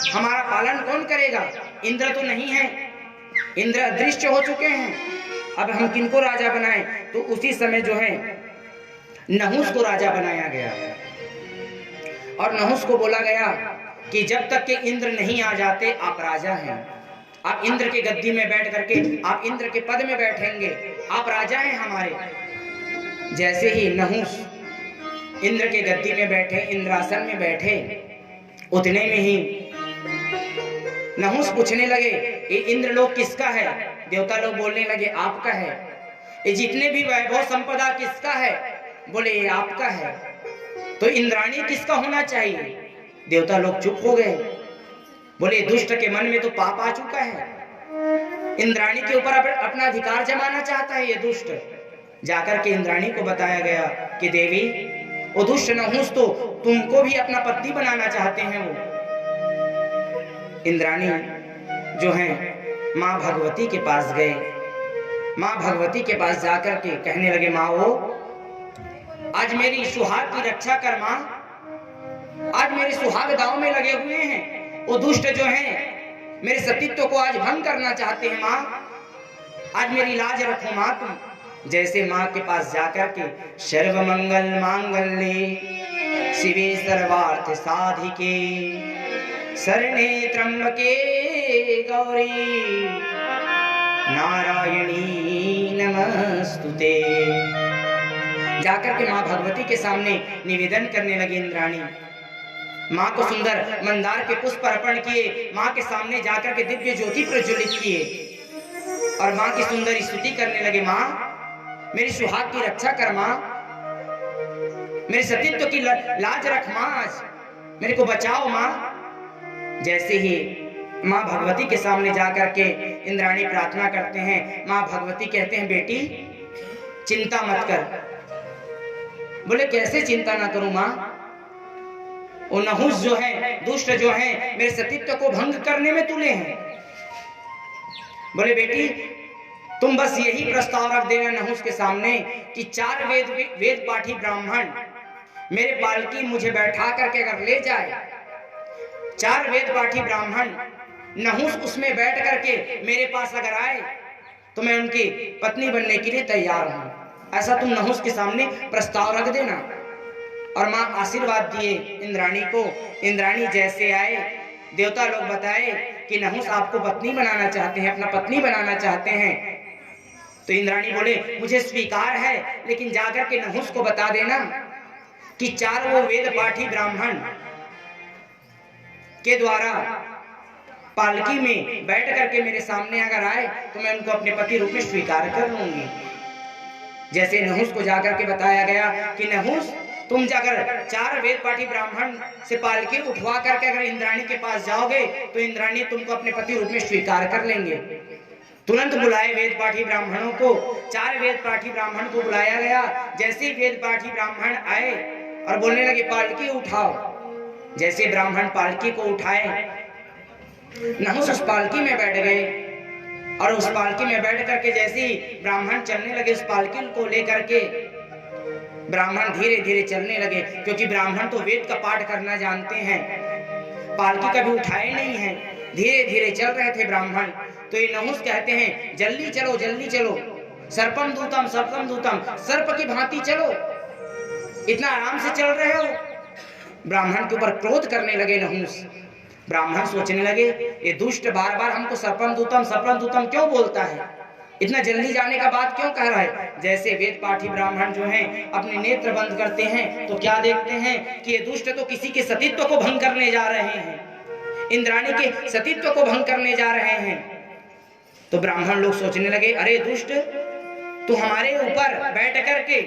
हमारा पालन कौन करेगा? इंद्र तो नहीं है, इंद्र अदृश्य हो चुके हैं, अब हम किनको राजा बनाएं? तो उसी समय जो है नहुस को राजा बनाया गया, और नहुस को बोला गया कि जब तक के इंद्र नहीं आ जाते आप राजा हैं, आप इंद्र के गद्दी में बैठ करके, आप इंद्र के पद में बैठेंगे, आप राजा हैं हमारे। जैसे ही नहुस इंद्र के गद्दी में बैठे, इंद्रासन में बैठे, उतने में ही नहुस पूछने लगे ये इंद्र लोग किसका है? देवता लोग बोलने लगे आपका है। ये जितने भी वैभव संपदा किसका है? बोले ये आपका है। तो इंद्राणी किसका होना चाहिए? देवता लोग चुप हो गए, बोले दुष्ट के मन में तो पाप आ चुका है, इंद्राणी के ऊपर अपना अधिकार जमाना चाहता है ये दुष्ट। जाकर के इंद्राणी को बताया गया कि देवी वो दुष्ट नहुस तो तुमको भी अपना पत्नी बनाना चाहते हैं। वो इंद्राणी जो है माँ भगवती के पास गए, माँ भगवती के पास जाकर के कहने लगे माँ वो आज मेरी सुहाग की रक्षा कर माँ, आज मेरे सुहाग दांव में लगे हुए हैं, वो दुष्ट जो हैं मेरे सतीत्व को आज भंग करना चाहते हैं माँ, आज मेरी लाज रखो माँ तुम। जैसे माँ के पास जाकर के सर्व मंगल मांगल्ये शिवे सर्वार्थ साधिके शरणे त्र्यंबके गौरी नारायणी नमस्तुते। जाकर के माँ भगवती के सामने निवेदन करने लगी इंद्राणी। माँ को सुंदर मंदार के पुष्प अर्पण किए, माँ के सामने जाकर के दिव्य ज्योति प्रज्वलित किए और माँ की सुंदर स्तुति करने लगे। माँ मेरी सुहाग की रक्षा कर माँ, मेरे सतीत्व की लाज रख माँ, आज मेरे को बचाओ माँ। जैसे ही माँ भगवती के सामने जाकर के इंद्राणी प्रार्थना करते हैं, माँ भगवती कहते हैं बेटी चिंता मत कर। बोले कैसे चिंता ना करूं माँ? वो नहुस जो है, दुष्ट जो है, मेरे सतीत्व को भंग करने में तुले हैं। बोले बेटी तुम बस यही प्रस्ताव रख देना नहुस के सामने कि 4 वेद पाठी ब्राह्मण मेरे पालकी मुझे बैठा करके अगर ले जाए, 4 वेद पाठी ब्राह्मण नहुस उसमें बैठ करके मेरे पास अगर आए तो मैं उनकी पत्नी बनने के लिए तैयार हूं। ऐसा तुम नहुस के सामने प्रस्ताव रख देना। और माँ आशीर्वाद दिए इंद्राणी को। इंद्राणी जैसे आए, देवता लोग बताए कि नहुस आपको पत्नी बनाना चाहते हैं, अपना पत्नी बनाना चाहते हैं। तो इंद्राणी बोले मुझे स्वीकार है, लेकिन जाकर के नहुस को बता देना कि 4 वो वेद पाठी ब्राह्मण के द्वारा पालकी में बैठ करके मेरे सामने अगर आए तो मैं उनको अपने पति रूप में स्वीकार कर लूंगी। जैसे नहुस को जाकर के बताया गया कि नहुस तुम जाकर 4 वेद पाठी ब्राह्मण से पालकी उठवा करके अगर इंद्राणी के पास जाओगे तो इंद्राणी तुमको अपने पति रूप में स्वीकार कर लेंगे। तुरंत बुलाए वेद पाठी ब्राह्मणों को, 4 वेद पाठी ब्राह्मण को बुलाया गया। जैसे ही वेद पाठी ब्राह्मण आए और बोलने लगे पालकी उठाओ, जैसे ब्राह्मण पालकी को उठाए नहुस उस पालकी में बैठ गए और उस पालकी में बैठ करके जैसे ही ब्राह्मण चलने लगे, उस पालकी को लेकर के ब्राह्मण धीरे धीरे चलने लगे, क्योंकि ब्राह्मण तो वेद का पाठ करना जानते हैं, पालकी कभी उठाए नहीं है, धीरे धीरे चल रहे थे ब्राह्मण। तो ये नहुस कहते हैं जल्दी चलो जल्दी चलो, सर्पम दूतम सर्पम दूतम, सर्प की भांति चलो, इतना आराम से चल रहे हो। ब्राह्मण के ऊपर क्रोध करने लगे नहुस। ब्राह्मण सोचने लगे ये दुष्ट बार बार हमको सर्पम दूतम क्यों बोलता है, इतना जल्दी जाने का बात क्यों कह रहा है। जैसे वेद पाठी ब्राह्मण जो हैं अपने नेत्र बंद करते हैं तो क्या देखते हैं कि ये दुष्ट तो किसी के सतीत्व को भंग करने जा रहे हैं, इंद्राणी के सतीत्व को भंग करने जा रहे हैं। तो ब्राह्मण लोग सोचने लगे अरे दुष्ट तू हमारे ऊपर बैठ करके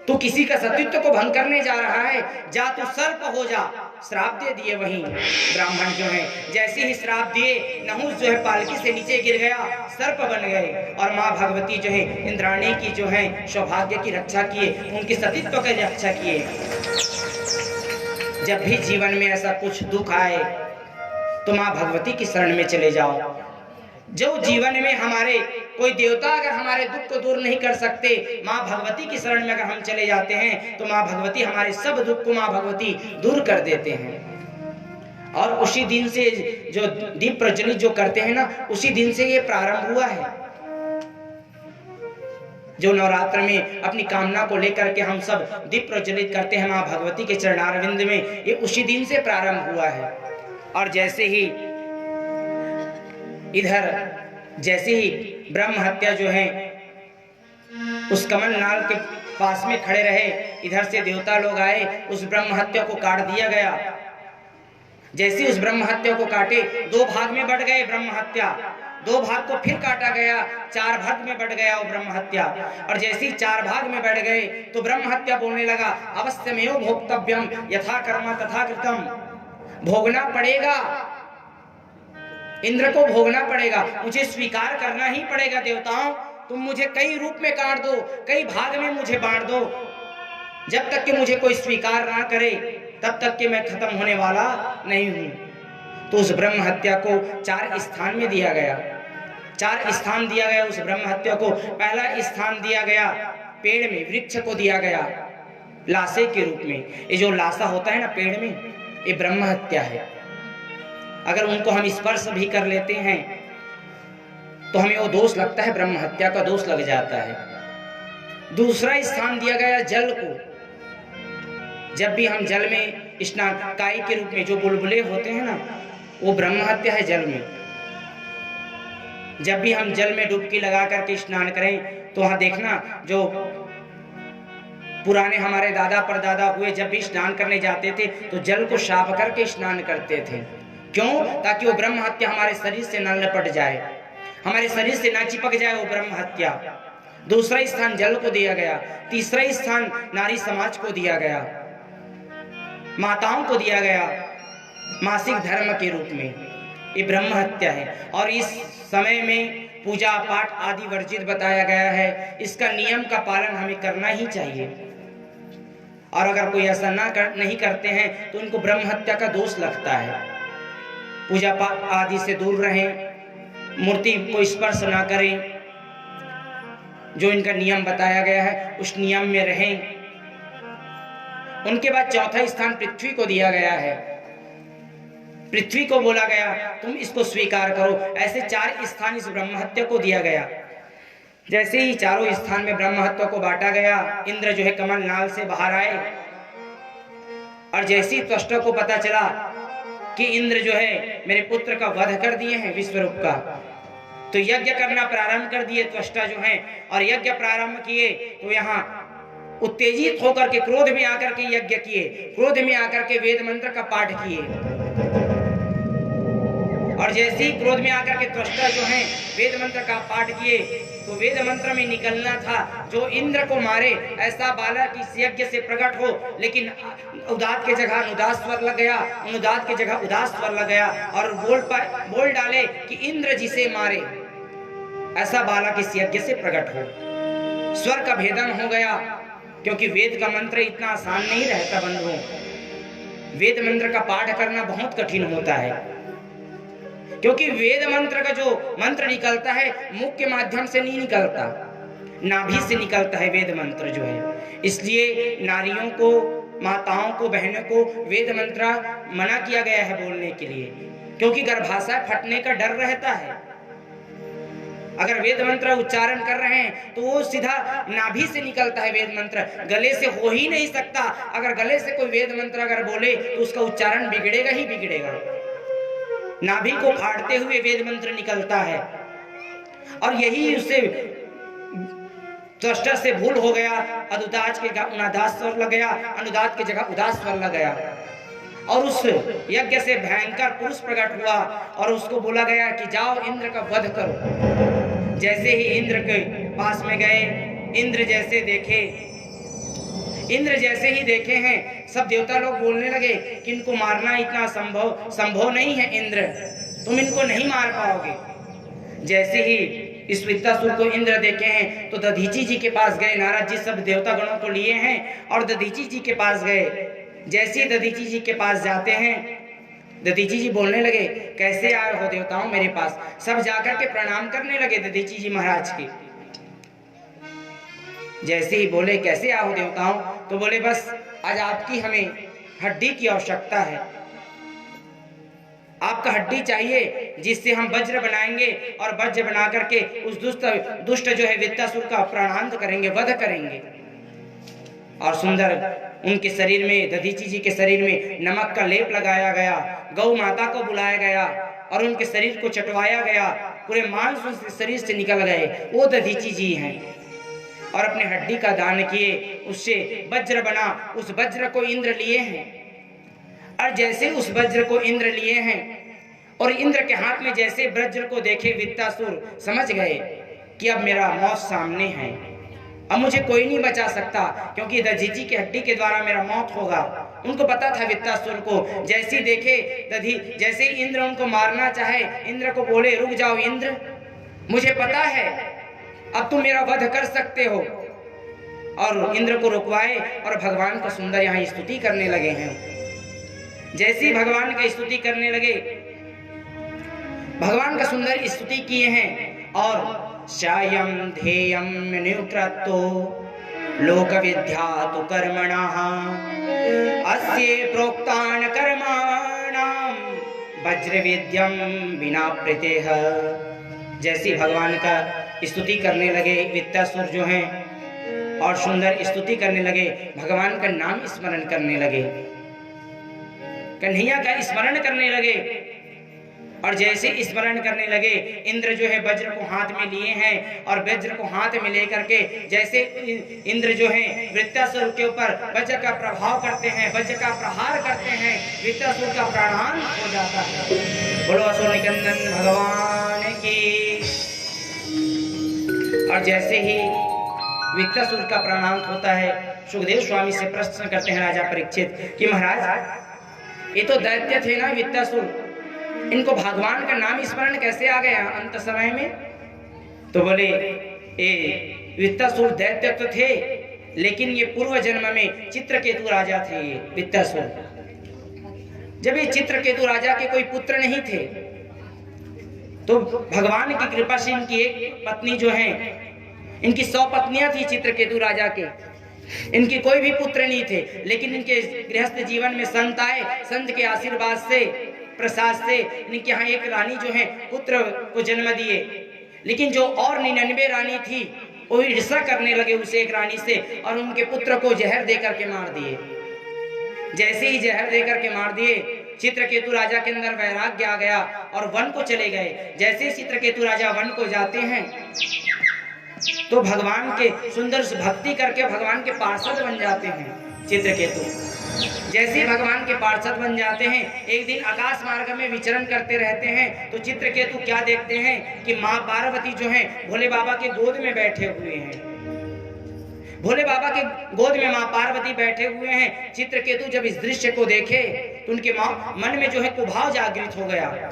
तू किसी का सतीत्व को भंग करने जा रहा है, जा तू सर्प हो जा। श्राप दे दिए वहीं ब्राह्मण जो है। जैसे ही श्राप दिए नहुस जो है पालकी से नीचे गिर गया, सर्प बन गए। और माँ भगवती जो है इंद्राणी की जो है सौभाग्य की रक्षा किए, उनकी सतीत्व की रक्षा किए। जब भी जीवन में ऐसा कुछ दुख आए तो माँ भगवती की शरण में चले जाओ। जो जीवन में हमारे कोई देवता अगर हमारे दुख को दूर नहीं कर सकते, माँ भगवती की शरण में अगर हम चले जाते हैं तो माँ भगवती हमारे सब दुख को माँ भगवती दूर कर देते हैं। और उसी दिन से जो दीप प्रज्वलित जो करते हैं ना, उसी दिन से ये प्रारंभ हुआ है। जो नवरात्र में अपनी कामना को लेकर के हम सब दीप प्रज्वलित करते हैं माँ भगवती के चरणारविंद में, ये उसी दिन से प्रारंभ हुआ है। और जैसे ही ब्रह्म हत्या जो है उस कमल नाल के पास में खड़े रहे, इधर से देवता लोग आए, उस ब्रह्म हत्या को काट दिया गया। जैसे उस ब्रह्म हत्या को काटे, 2 भाग में बढ़ गए ब्रह्म हत्या, 2 भाग को फिर काटा गया, 4 भाग में बढ़ गया वो ब्रह्म हत्या। और जैसे ही 4 भाग में बढ़ गए तो ब्रह्म हत्या बोलने लगा, अवश्यमेव भोक्तव्यम यथा कर्म तथा कृतम, भोगना पड़ेगा, इंद्र को भोगना पड़ेगा, मुझे स्वीकार करना ही पड़ेगा। देवताओं, तुम मुझे कई रूप में काट दो, कई भाग में मुझे बांट दो, जब तक कि मुझे कोई स्वीकार ना करे तब तक कि मैं खत्म होने वाला नहीं हूं। तो उस ब्रह्म हत्या को 4 स्थान में दिया गया, 4 स्थान दिया गया उस ब्रह्म हत्या को। पहला स्थान दिया गया पेड़ में, वृक्ष को दिया गया लाशे के रूप में। ये जो लाशा होता है ना पेड़ में, ये ब्रह्म हत्या है। अगर उनको हम स्पर्श भी कर लेते हैं तो हमें वो दोष लगता है, ब्रह्म हत्या का दोष लग जाता है। दूसरा स्थान दिया गया जल को। जब भी हम जल में स्नान, काई के रूप में जो बुलबुले होते हैं ना, वो ब्रह्म हत्या है जल में। जब भी हम जल में डुबकी लगा करके स्नान करें तो वहां देखना, जो पुराने हमारे दादा परदादा हुए, जब भी स्नान करने जाते थे तो जल को साफ करके स्नान करते थे। क्यों? ताकि वो ब्रह्म हत्या हमारे शरीर से न लपट जाए, हमारे शरीर से ना चिपक जाए वो ब्रह्म हत्या। दूसरा स्थान जल को दिया गया। तीसरा स्थान नारी समाज को दिया गया, माताओं को दिया गया मासिक धर्म के रूप में। ये ब्रह्म हत्या है। और इस समय में पूजा पाठ आदि वर्जित बताया गया है। इसका नियम का पालन हमें करना ही चाहिए। और अगर कोई ऐसा नहीं करते हैं तो उनको ब्रह्म हत्या का दोष लगता है। पूजा पाठ आदि से दूर रहें, मूर्ति को स्पर्श ना करें, जो इनका नियम बताया गया है उस नियम में रहें। उनके बाद चौथा स्थान पृथ्वी को दिया गया है। पृथ्वी को बोला गया तुम इसको स्वीकार करो। ऐसे 4 स्थान इस ब्रह्म हत्या को दिया गया। जैसे ही चारों स्थान में ब्रह्म हत्या को बांटा गया, इंद्र जो है कमल नाल से बाहर आए। और जैसे ही त्वष्टा को पता चला कि इंद्र जो है मेरे पुत्र का वध कर दिए हैं विश्वरूप का, तो यज्ञ करना प्रारंभ कर दिए त्वष्टा जो हैं। और यज्ञ प्रारंभ किए तो यहाँ उत्तेजित होकर के क्रोध में आकर के यज्ञ किए, क्रोध में आकर के वेद मंत्र का पाठ किए। और जैसे ही क्रोध में आकर के त्वष्टा जो हैं वेद मंत्र का पाठ किए, तो वेद मंत्र में निकलना था जो इंद्र को मारे ऐसा बालक इस यज्ञ से प्रकट हो, लेकिन उदात के जगह अनुदात स्वर लग गया, अनुदात के जगह उदास स्वर लग गया और बोल डाले कि इंद्र जिसे मारे ऐसा बालक इस यज्ञ से प्रकट हो। स्वर का भेदन हो गया, क्योंकि वेद का मंत्र इतना आसान नहीं रहता बंधुओं। वेद मंत्र का पाठ करना बहुत कठिन होता है, क्योंकि वेद मंत्र का जो मंत्र निकलता है मुख के माध्यम से नहीं निकलता, नाभि से निकलता है वेद मंत्र जो है। इसलिए नारियों को, माताओं को, बहनों को वेद मंत्र मना किया गया है बोलने के लिए, क्योंकि गर्भाशय फटने का डर रहता है। अगर वेद मंत्र उच्चारण कर रहे हैं तो वो सीधा नाभि से निकलता है वेद मंत्र, गले से हो ही नहीं सकता। अगर गले से कोई वेद मंत्र अगर बोले तो उसका उच्चारण बिगड़ेगा ही बिगड़ेगा। नाभि को फाड़ते हुए वेद मंत्र निकलता है। और यही उससे त्वष्टा से भूल हो गया, अनुदात के जगह उनादास स्वर लग गया, अनुदात की जगह उदास स्वर लग गया। और उस यज्ञ से भयंकर पुरुष प्रकट हुआ और उसको बोला गया कि जाओ इंद्र का वध करो। जैसे ही इंद्र के पास में गए, इंद्र जैसे ही देखे हैं, सब देवता लोग बोलने लगे कि इनको मारना इतना संभव नहीं है इंद्र, तुम इनको नहीं मार पाओगे। जैसे ही इस वित्तासुर को इंद्र देखे हैं तो दधीची जी के पास गए। नारद जी सब देवता गणों को लिए हैं और दधीची जी के पास गए। जैसे ही दधीची जी के पास जाते हैं, दधीची जी बोलने लगे कैसे आए हो देवताओं मेरे पास। सब जाकर के प्रणाम करने लगे दधीची जी महाराज की। जैसे ही बोले कैसे आए हो देवताओं, तो बोले बस आज आपकी हमें हड्डी की आवश्यकता है, आप आपका हड्डी चाहिए जिससे हम वज्र बनाएंगे और वज्र बना करके उस दुष्ट जो है वित्तासुर का प्राणांत करेंगे, वध करेंगे। और सुंदर उनके शरीर में, दधीची जी के शरीर में नमक का लेप लगाया गया, गौ माता को बुलाया गया और उनके शरीर को चटवाया गया, पूरे मांस उनके शरीर से निकल गए। वो दधीची जी हैं और अपने हड्डी का दान किए, उससे वज्र बना। उस वज्र को इंद्र लिए हैं और जैसे उस वज्र को इंद्र लिए हैं और इंद्र के हाथ में जैसे वज्र को देखे वित्तासुर समझ गए कि अब मेरा मौत सामने है, अब मुझे कोई नहीं बचा सकता, क्योंकि दधीची की हड्डी के द्वारा मेरा मौत होगा। उनको पता था वित्तासुर को, जैसे देखे जैसे इंद्र उनको मारना चाहे, इंद्र को बोले रुक जाओ इंद्र, मुझे पता है अब तुम मेरा वध कर सकते हो। और इंद्र को रुकवाए और भगवान का सुंदर यहाँ स्तुति करने लगे हैं। जैसे ही भगवान का स्तुति करने लगे, भगवान का सुंदर स्तुति किए हैं और शायम ध्येयम निकृतो लोक विद्यातु कर्मणः अस्ये प्रोक्तान कर्माणाम वज्र विद्यम विना प्रीतेह। जैसे भगवान का स्तुति करने लगे वित्तासुर जो हैं और सुंदर स्तुति करने लगे, भगवान का नाम स्मरण करने लगे, कन्हैया का स्मरण करने लगे। और जैसे स्मरण करने लगे, इंद्र जो है वज्र को हाथ में लिए हैं और वज्र को हाथ में लेकर के जैसे इंद्र जो है वृत्तासुर के ऊपर वज्र का प्रभाव करते हैं, वज्र का प्रहार करते हैं, वृत्तासुर का प्राणांत हो जाता है। बोलो असुर निकंदन भगवान की। और जैसे ही वृत्तासुर का प्राणांत होता है, सुखदेव स्वामी से प्रश्न करते हैं राजा परीक्षित कि महाराज ये तो दैत्य थे ना वित्तासुर, इनको भगवान का नाम स्मरण कैसे आ गया अंत समय में? तो बोले ये वित्तासुर दैत्य तो थे, लेकिन ये पूर्व जन्म में चित्रकेतु राजा थे। ये वित्तासुर जब ये चित्रकेतु राजा के कोई पुत्र नहीं थे, तो भगवान की कृपा से इनकी एक पत्नी जो है, इनकी 100 पत्नियां थी चित्रकेतु राजा के, इनके कोई भी पुत्र नहीं थे। लेकिन इनके गृहस्थ जीवन में संत आए, संत के आशीर्वाद से, प्रसाद से इनके यहाँ एक रानी जो है पुत्र को जन्म दिए। लेकिन जो और 99 रानी थी वो ईर्ष्या करने लगे उस एक रानी से और उनके पुत्र को जहर देकर के मार दिए। जैसे ही जहर देकर के मार दिए, चित्रकेतु राजा के अंदर वैराग्य आ गया और वन को चले गए। जैसे चित्रकेतु राजा वन को जाते हैं तो भगवान के सुंदर भक्ति करके भगवान के पार्षद बन जाते हैं चित्रकेतु। जैसे ही भगवान के पार्षद बन जाते हैं, एक दिन आकाश मार्ग में विचरण करते रहते हैं तो चित्रकेतु क्या देखते हैं कि माँ पार्वती जो है भोले बाबा के गोद में बैठे हुए हैं। भोले बाबा के गोद में माँ पार्वती बैठे हुए हैं। चित्रकेतु जब इस दृश्य को देखे तो उनके मन में जो है कुभाव जागृत हो गया।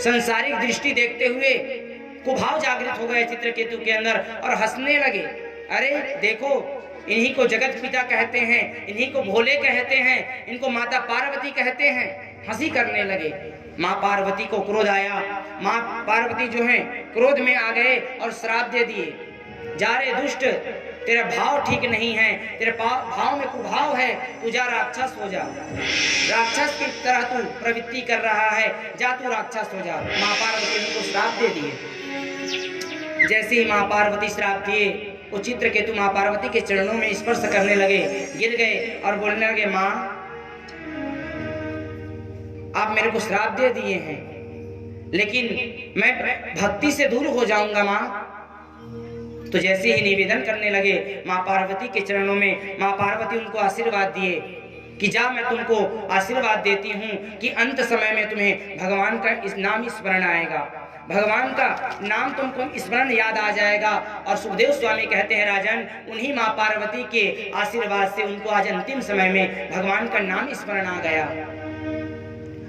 सांसारिक दृष्टि देखते हुए कुभाव जागृत हो गए चित्रकेतु के अंदर और हंसने लगे। अरे देखो, इन्हीं को जगत पिता कहते हैं, इन्हीं को भोले कहते हैं, इनको माता पार्वती कहते हैं। हंसी करने लगे। माँ पार्वती को क्रोध आया। माँ पार्वती जो है क्रोध में आ गए और श्राप दे दिए, जा रे दुष्ट, तेरा भाव ठीक नहीं है, तेरे भाव में कुभाव है, तू जा राक्षस हो जा, राक्षस की तरह तू प्रवृत्ति कर रहा है, जा तू राक्षस हो जा। माँ पार्वती ने उनको श्राप दे दिए। जैसे ही माँ पार्वती श्राप दिए, वो चित्रकेतु माँ पार्वती के चरणों में स्पर्श करने लगे, गिर गए और बोलने लगे, माँ आप मेरे को श्राप दे दिए हैं, लेकिन मैं भक्ति से दूर हो जाऊंगा माँ। तो जैसे ही निवेदन करने लगे माँ पार्वती के चरणों में, माँ पार्वती उनको आशीर्वाद दिए कि जा, मैं तुमको आशीर्वाद देती हूँ कि अंत समय में तुम्हें भगवान का इस नाम स्मरण आएगा, भगवान का नाम तुमको स्मरण याद आ जाएगा। और सुखदेव स्वामी कहते हैं, राजन, उन्हीं माँ पार्वती के आशीर्वाद से उनको आज अंतिम समय में भगवान का नाम स्मरण आ गया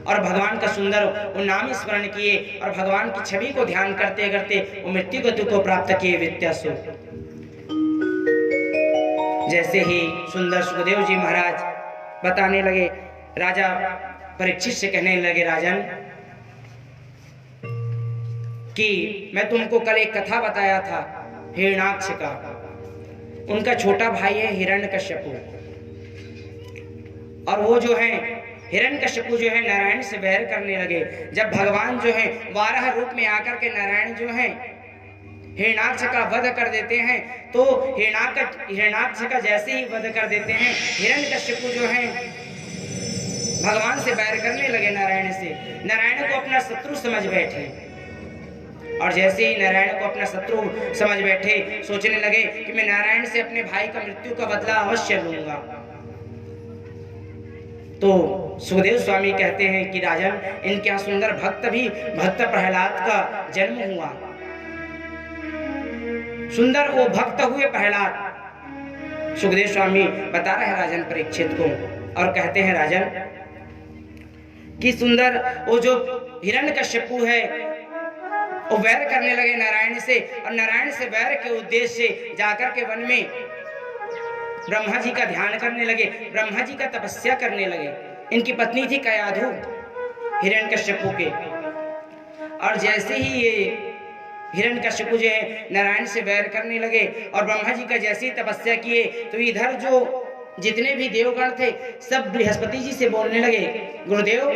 और भगवान का सुंदर वो नाम स्मरण किए और भगवान की छवि को ध्यान करते करते वो मृत्यु गति को प्राप्त किए वित्तासुर। जैसे ही सुंदर सुखदेव जी महाराज बताने लगे, राजा परीक्षित से कहने लगे, राजन कि मैं तुमको कल एक कथा बताया था हिरण्याक्ष का, उनका छोटा भाई है हिरण्यकश्यप, और वो जो है हिरण्यकशिपु जो है नारायण से बैर करने लगे। जब भगवान जो है 12 रूप में आकर के नारायण जो है हिरण्याक्ष का वध कर देते हैं, तो हिरण्याक्ष का जैसे ही वध कर देते हैं, हिरण्यकशिपु जो है भगवान से बैर करने लगे नारायण से। नारायण को अपना शत्रु समझ बैठे, और जैसे ही नारायण को अपना शत्रु समझ बैठे, सोचने लगे कि मैं नारायण से अपने भाई का मृत्यु का बदला अवश्य लूंगा। तो सुखदेव स्वामी कहते हैं कि राजन, इनके यहाँ सुंदर भक्त प्रहलाद का जन्म हुआ। सुंदर वो भक्त हुए प्रहलाद। सुखदेव स्वामी बता रहे हैं राजन परीक्षित को, और कहते हैं राजन कि सुंदर वो जो हिरण्यकशिपु है वो वैर करने लगे नारायण से, और नारायण से वैर के उद्देश्य से जाकर के वन में ब्रह्मा जी का ध्यान करने लगे, ब्रह्मा जी का तपस्या करने लगे। इनकी पत्नी थी कयाधु हिरण्यकशिपु के, और जैसे ही ये हिरण्यकशिपु जो है नारायण से वैर करने लगे और ब्रह्मा जी का जैसी तपस्या किए, तो इधर जो जितने भी देवगण थे सब बृहस्पति जी से बोलने लगे, गुरुदेव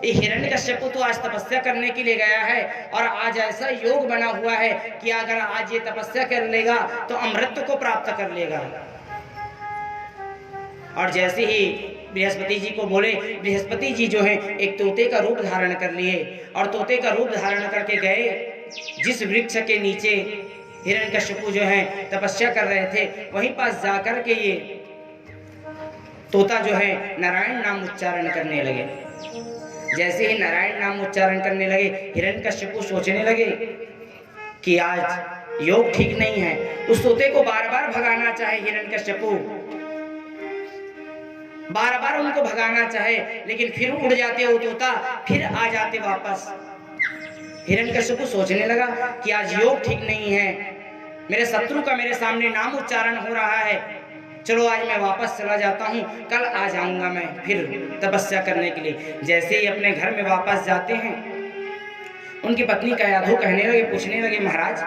ये हिरण्यकशिपु तो आज तपस्या करने के लिए गया है, और आज ऐसा योग बना हुआ है कि अगर आज ये तपस्या कर लेगा तो अमृत को प्राप्त कर लेगा। और जैसे ही बृहस्पति जी को बोले, बृहस्पति जी जो है एक तोते का रूप धारण कर लिए, और तोते का रूप धारण करके गए जिस वृक्ष के नीचे हिरण्यकशिपु जो है तपस्या कर रहे थे, वहीं पास जाकर के ये तोता जो है नारायण नाम उच्चारण करने लगे। जैसे ही नारायण नाम उच्चारण करने लगे, हिरण्यकशिपु सोचने लगे कि आज योग ठीक नहीं है। उस तोते को बार बार भगाना चाहे हिरण्यकशिपु, बार बार उनको भगाना चाहे, लेकिन फिर उड़ जाते वो तोता, फिर आ जाते वापस। हिरण्यकशिपु सोचने लगा कि आज योग ठीक नहीं है, मेरे शत्रु का मेरे सामने नाम उच्चारण हो रहा है, चलो आज मैं वापस चला जाता हूँ, कल आ जाऊंगा मैं फिर तपस्या करने के लिए। जैसे ही अपने घर में वापस जाते हैं, उनकी पत्नी कयाधु कहने लगे, पूछने लगे, महाराज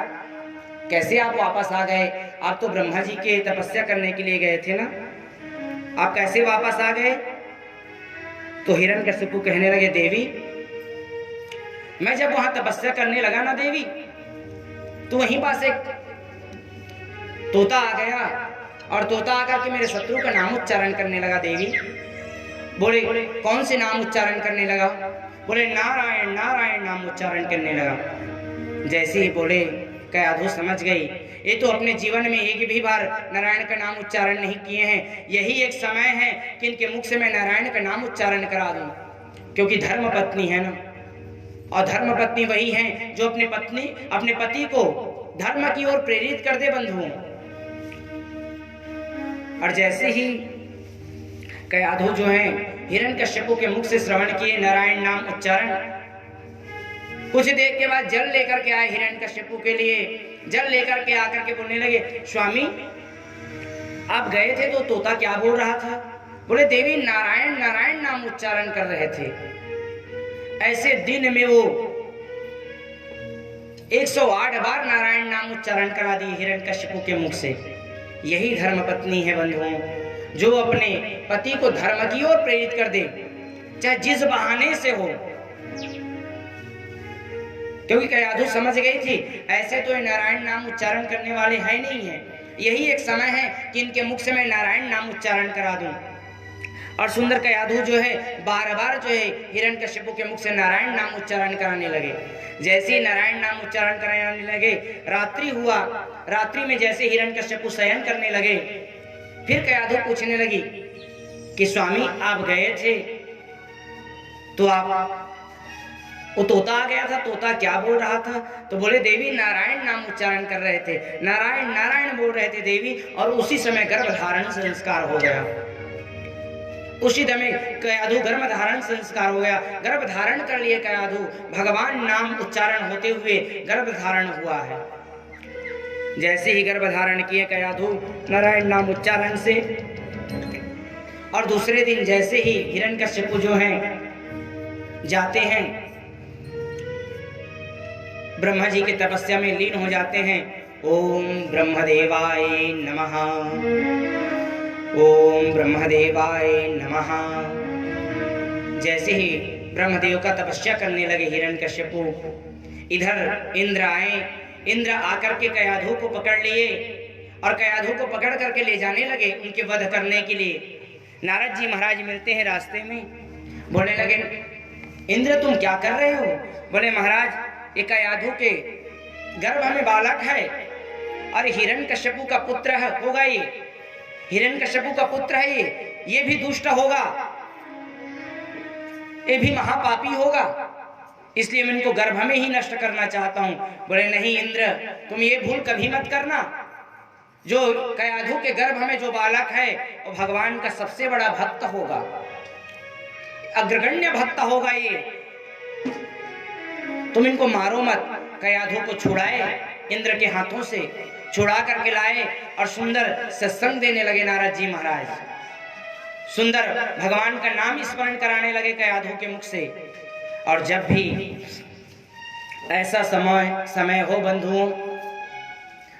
कैसे आप वापस आ गए? आप तो ब्रह्मा जी के तपस्या करने के लिए गए थे ना, आप कैसे वापस आ गए? तो हिरण्यकशिपु कहने लगे, देवी मैं जब वहां तपस्या करने लगा ना देवी, तो वहीं पास एक तोता आ गया, और तोता आकर के मेरे शत्रु का नाम उच्चारण करने लगा। देवी बोले, कौन से नाम उच्चारण करने लगा? बोले नारायण नारायण नाम उच्चारण करने लगा। जैसे ही बोले, कयाधु समझ गई, ये तो अपने जीवन में एक भी बार नारायण का नाम उच्चारण नहीं किए हैं, यही एक समय है कि इनके मुख से मैं नारायण का नाम उच्चारण करा दूं, क्योंकि धर्म पत्नी है ना, और धर्म पत्नी वही है जो अपने पति को धर्म की ओर प्रेरित कर दे बंधुओं। और जैसे ही कयाधु जो है हिरण्यकशिपु के मुख से श्रवण किए नारायण नाम उच्चारण, कुछ देर के बाद जल लेकर के आए हिरण्यकशिपु के लिए। जल लेकर के आकर के बोलने लगे, स्वामी आप गए थे तो तोता क्या बोल रहा था? बोले देवी नारायण नारायण नाम उच्चारण कर रहे थे। ऐसे दिन में वो 108 बार नारायण नाम उच्चारण करा दिए हिरण्यकशिपु के मुख से। यही धर्म पत्नी है बंधुओं, जो अपने पति को धर्म की ओर प्रेरित कर दे, चाहे जिस बहाने से हो। क्योंकि कयाधु समझ गई थी ऐसे तो ये नारायण नाम उच्चारण करने वाले हैं नहीं है, यही एक समय है कि इनके मुख से मैं नारायण नाम उच्चारण करा दूं। और सुंदर कयाधु जो है बार बार जो है हिरण्यकशिपु के मुख से नारायण नाम उच्चारण कराने लगे। जैसे ही नारायण नाम उच्चारण कराने लगे, रात्रि हुआ। रात्रि में जैसे हिरण्यकशिपु शयन करने लगे, फिर कयाधु पूछने लगी कि स्वामी आप गए थे तो आप वो तोता आ गया था, तोता क्या बोल रहा था? तो बोले देवी नारायण नाम उच्चारण कर रहे थे, नारायण नारायण बोल रहे थे देवी, और उसी समय गर्भधारण संस्कार हो गया। उसी समय कयाधु गर्भ धारण संस्कार हो गया, गर्भ धारण कर लिए कयाधु, भगवान नाम उच्चारण होते हुए गर्भ धारण हुआ है। जैसे ही गर्भ धारण किए कयाधु नारायण नाम उच्चारण से, और दूसरे दिन जैसे ही हिरण्यकशिपु जो हैं जाते हैं ब्रह्मा जी की तपस्या में लीन हो जाते हैं। ओम ब्रह्मदेवाय नमः, ओम ब्रह्मदेवाय नमः। जैसे ही ब्रह्मदेव का तपस्या करने लगे हिरण्यकश्यपु, इधर इंद्र आए। इंद्र आकर के कयाधु को पकड़ लिए और कयाधु को पकड़ करके ले जाने लगे उनके वध करने के लिए। नारद जी महाराज मिलते हैं रास्ते में, बोलने लगे इंद्र तुम क्या कर रहे हो? बोले महाराज ये कयाधु के गर्भ में बालक है और हिरण्यकश्यपु का पुत्र होगा, ये हिरण्यकश्यपु का पुत्र है, ये भी दुष्ट होगा, ये भी महापापी होगा, इसलिए मैं इनको गर्भ में ही नष्ट करना चाहता हूं। बोले नहीं इंद्र तुम ये भूल कभी मत करना, जो कयाधु के गर्भ में जो बालक है वो भगवान का सबसे बड़ा भक्त होगा, अग्रगण्य भक्त होगा, ये तुम इनको मारो मत। कयाधु को छुड़ाए, इंद्र के हाथों से छुड़ा करके लाए और सुंदर सत्संग देने लगे नारद जी महाराज। सुंदर भगवान का नाम स्मरण कराने लगे कयाधु के मुख से। और जब भी ऐसा समय हो बंधुओं,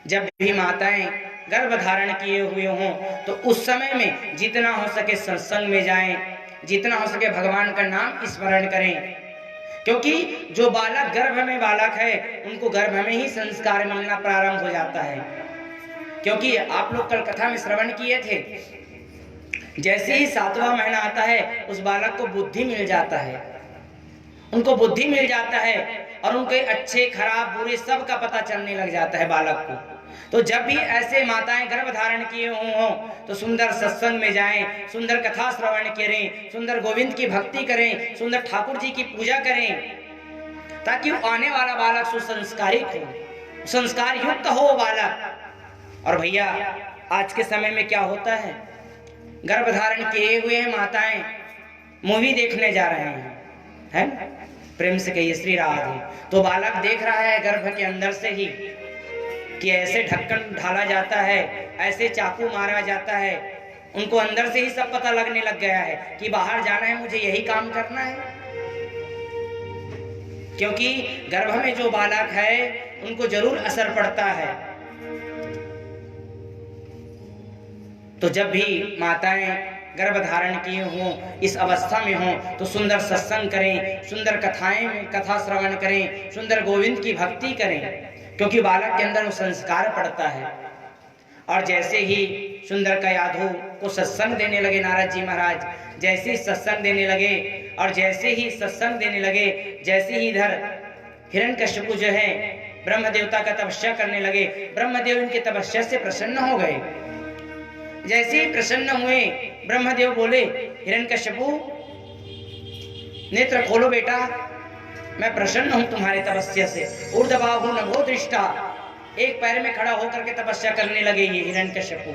जब भी माताएं गर्भ धारण किए हुए हों तो उस समय में जितना हो सके सत्संग में जाएं, जितना हो सके भगवान का नाम स्मरण करें, क्योंकि जो बालक गर्भ में बालक है उनको गर्भ में ही संस्कार मिलना प्रारंभ हो जाता है। क्योंकि आप लोग कल कथा में श्रवण किए थे, जैसे ही 7वां महीना आता है उस बालक को बुद्धि मिल जाता है, उनको बुद्धि मिल जाता है और उनके अच्छे खराब बुरे सब का पता चलने लग जाता है बालक को। तो जब भी ऐसे माताएं गर्भ धारण किए हों तो सुंदर सत्संग में जाएं, सुंदर कथा श्रवण करें, सुंदर गोविंद की भक्ति करें, सुंदर ठाकुर जी की पूजा करें, ताकि आने वाला बालक सुसंस्कारित हो, संस्कार युक्त हो बालक। और भैया आज के समय में क्या होता है, गर्भ धारण किए हुए हैं माताएं मूवी देखने जा रहे हैं, प्रेम से कहिए श्री राधे, तो बालक देख रहा है गर्भ के अंदर से ही कि ऐसे ढक्कन ढाला जाता है, ऐसे चाकू मारा जाता है, उनको अंदर से ही सब पता लगने लग गया है कि बाहर जाना है, मुझे यही काम करना है। क्योंकि गर्भ में जो बालक है उनको जरूर असर पड़ता है। तो जब भी माताएं गर्भ धारण किए हों, इस अवस्था में हों, तो सुंदर सत्संग करें, सुंदर कथा श्रवण करें, सुंदर गोविंद की भक्ति करें, क्योंकि बालक के अंदर वो संस्कार पड़ता है। और जैसे ही सुंदर कयाधु को सत्संग देने लगे नारद जी महाराज, जैसे ही सत्संग देने लगे और जैसे ही सत्संग देने लगे, जैसे ही इधर हिरण्यकश्यपु जो है ब्रह्म देवता का तपस्या करने लगे, ब्रह्मदेव इनके तपस्या से प्रसन्न हो गए। जैसे ही प्रसन्न हुए ब्रह्मदेव बोले हिरण्यकश्यपु नेत्र खोलो बेटा, मैं प्रसन्न हूं तुम्हारे तपस्या से। ऊर्ध्वबाहु नभो दृष्टा, एक पैर में खड़ा होकर के तपस्या करने लगे ये हिरण्यकश्यपु,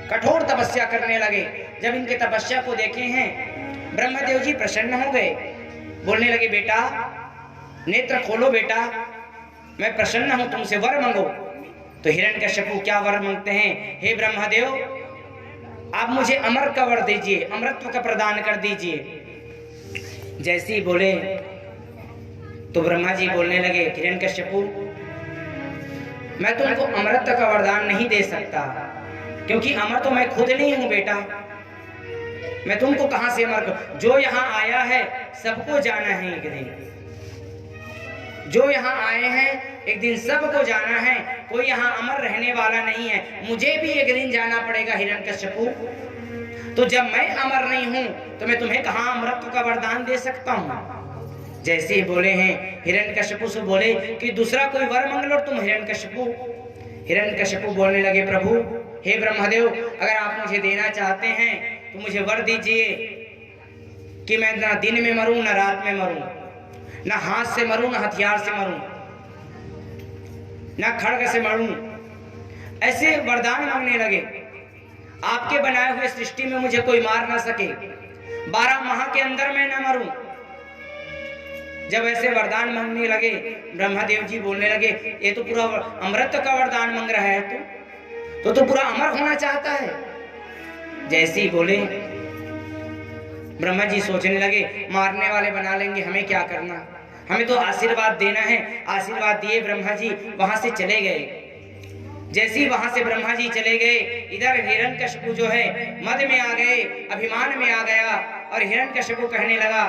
कठोर तपस्या करने लगे। जब इनके तपस्या को देखे हैं ब्रह्मदेव जी प्रसन्न हो गए, बोलने लगे बेटा नेत्र खोलो बेटा, मैं प्रसन्न हूं, तुमसे वर मांगो। तो हिरण्यकश्यपु क्या वर मांगते हैं, हे ब्रह्मदेव आप मुझे अमर का वर दीजिए, अमरत्व का प्रदान कर दीजिए। जैसे ही बोले तो ब्रह्मा जी बोलने लगे हिरण्यकश्यपु मैं तुमको अमरत्व का वरदान नहीं दे सकता, क्योंकि अमर तो मैं खुद नहीं हूं बेटा, मैं तुमको कहां से अमर करूं। जो यहाँ आया है सबको जाना है, एक दिन जो यहाँ आए हैं एक दिन सबको जाना है, कोई यहाँ अमर रहने वाला नहीं है, मुझे भी एक दिन जाना पड़ेगा हिरण्यकश्यपु। तो जब मैं अमर नहीं हूं तो मैं तुम्हें कहां अमरत्व का वरदान दे सकता हूं। जैसे ही बोले हैं हिरण्यकश्यपु से बोले कि दूसरा कोई वर मांग लो तुम हिरण्यकश्यपु बोलने लगे प्रभु हे ब्रह्मदेव अगर आप मुझे देना चाहते हैं तो मुझे वर दीजिए कि मैं ना दिन में मरूं ना रात में मरूं, ना हाथ से मरूं ना हथियार से मरूं, ना खड्ग से मरूं। ऐसे वरदान मांगने लगे। आपके बनाए हुए सृष्टि में मुझे कोई मार ना सके, 12 माह के अंदर मैं ना मरूं। जब ऐसे वरदान मांगने लगे ब्रह्मदेव जी बोलने लगे ये तो पूरा अमृत का वरदान मांग रहा है, तो पूरा अमर होना चाहता है। जैसे ही बोले ब्रह्मा जी सोचने लगे मारने वाले बना लेंगे, हमें क्या करना, हमें तो आशीर्वाद देना है। आशीर्वाद दिए ब्रह्मा जी वहां से चले गए। जैसे ही वहां से ब्रह्मा जी चले गए, इधर हिरण्यकश्यपु जो है मद में आ गए, अभिमान में आ गया और हिरण्यकशिपु कहने लगा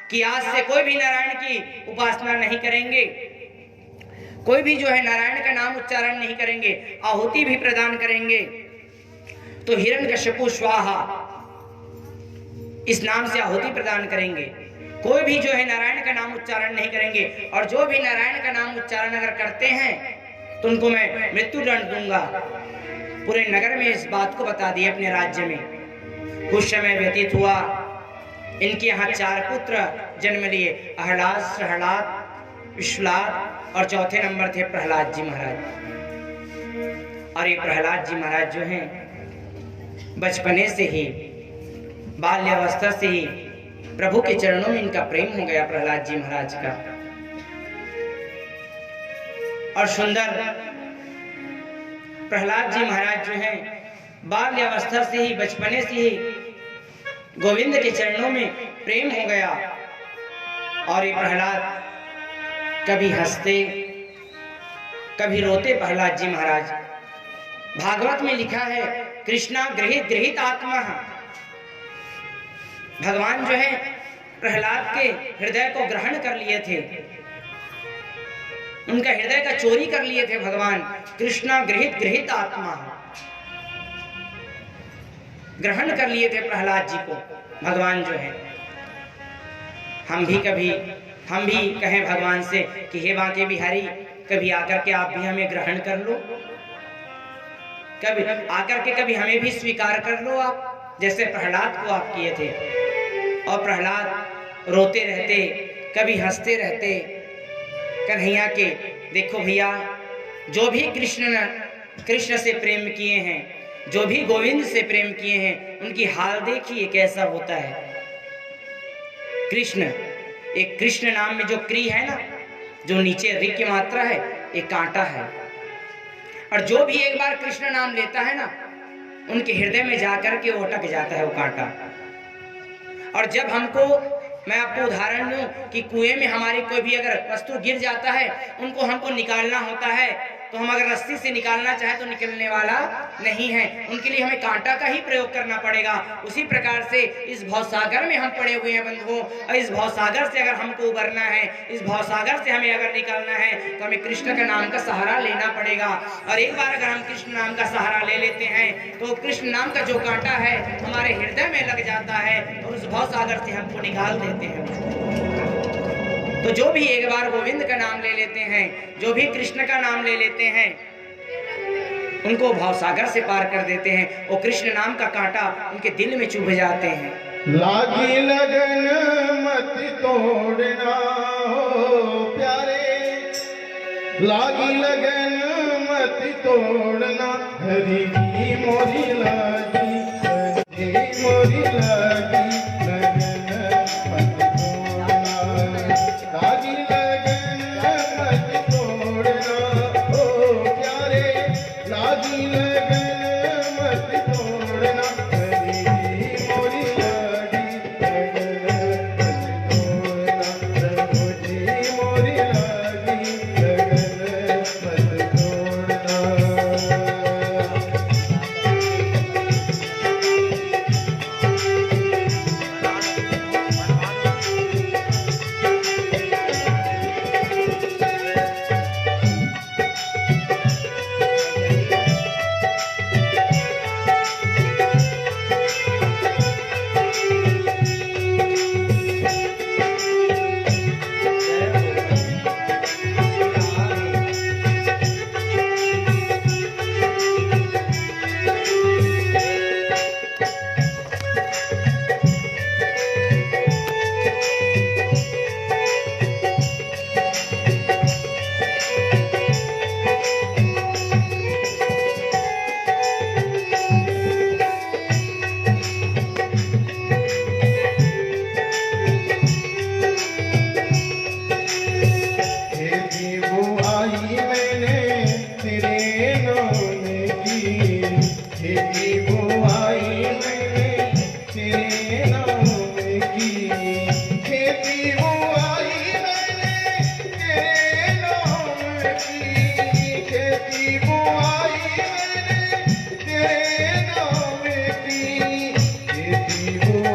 कि आज से कोई भी नारायण की उपासना नहीं करेंगे, कोई भी जो है नारायण का नाम उच्चारण नहीं करेंगे, आहुति भी प्रदान करेंगे। तो हिरण्यकशिपु स्वाहा इस नाम से आहुति प्रदान करेंगे। कोई भी जो है नारायण का नाम उच्चारण नहीं करेंगे, और जो भी नारायण का नाम उच्चारण अगर करते हैं तो उनको मैं मृत्यु दंड दूंगा। पूरे नगर में इस बात को बता दिए अपने राज्य में। कुछ समय व्यतीत हुआ, इनके यहाँ 4 पुत्र जन्म लिए, अहलाद, सहलाद, विश्वलाद और चौथे नंबर थे प्रहलाद जी महाराज। और ये प्रहलाद जी महाराज जो हैं बचपने से ही, बाल्यावस्था से ही प्रभु के चरणों में इनका प्रेम हो गया प्रहलाद जी महाराज का। और सुंदर प्रहलाद जी महाराज जो हैं बाल्यावस्था से ही, बचपने से ही गोविंद के चरणों में प्रेम हो गया। और ये प्रहलाद कभी हंसते कभी रोते प्रहलाद जी महाराज। भागवत में लिखा है कृष्णा गृहित गृहित आत्मा। भगवान जो है प्रहलाद के हृदय को ग्रहण कर लिए थे, उनका हृदय का चोरी कर लिए थे भगवान। कृष्णा गृहित गृहित आत्मा, ग्रहण कर लिए थे प्रहलाद जी को भगवान जो है। हम भी कहें भगवान से कि हे बांके बिहारी, कभी आकर के आप भी हमें ग्रहण कर लो, कभी आकर के कभी हमें भी स्वीकार कर लो आप, जैसे प्रहलाद को आप किए थे। और प्रहलाद रोते रहते, कभी हंसते रहते कन्हैया के। देखो भैया, जो भी कृष्ण से प्रेम किए हैं, जो भी गोविंद से प्रेम किए हैं, उनकी हाल देखिए कैसा होता है। कृष्ण, एक कृष्ण नाम में जो क्री है ना, जो नीचे रि की मात्रा है, एक कांटा है। और जो भी एक बार कृष्ण नाम लेता है ना, उनके हृदय में जाकर के वो अटक जाता है वो कांटा। और जब मैं आपको उदाहरण दूं कि कुएं में हमारी कोई भी अगर वस्तु गिर जाता है, उनको हमको निकालना होता है, तो हम अगर रस्सी से निकालना चाहे तो निकलने वाला नहीं है, उनके लिए हमें कांटा का ही प्रयोग करना पड़ेगा। उसी प्रकार से इस भवसागर में हम पड़े हुए हैं बंधुओं, और इस भवसागर से अगर हमको उबरना है, इस भवसागर से हमें अगर निकलना है, तो हमें कृष्ण का नाम का सहारा लेना पड़ेगा। और एक बार अगर हम कृष्ण नाम का सहारा ले लेते हैं तो कृष्ण नाम का जो कांटा है हमारे हृदय में लग जाता है और उस भवसागर से हमको निकाल देते हैं। तो जो भी एक बार गोविंद का नाम ले लेते हैं, जो भी कृष्ण का नाम ले लेते हैं, उनको भवसागर से पार कर देते हैं। वो कृष्ण नाम का कांटा उनके दिल में चुभ जाते हैं। लागी लगन मत तोड़ना हो प्यारे, लागी लगन मत तोड़ना, हरि की मोरी लागी, हरि मोरी लागी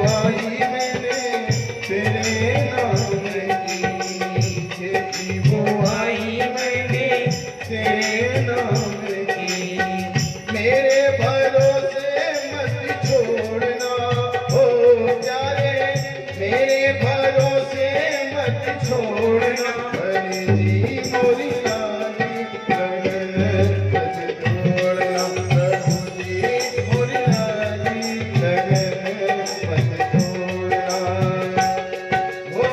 आई नाम की खेती बुआई मैंने तेरे नाम की। मेरे भरोसे मत छोड़ना हो प्यारे, मेरे भरोसे मत छोड़ना। जी मोरी लाली लगन मत छोड़ना, प्रभु जी मोरी लाली लगन मत छोड़ना। ओ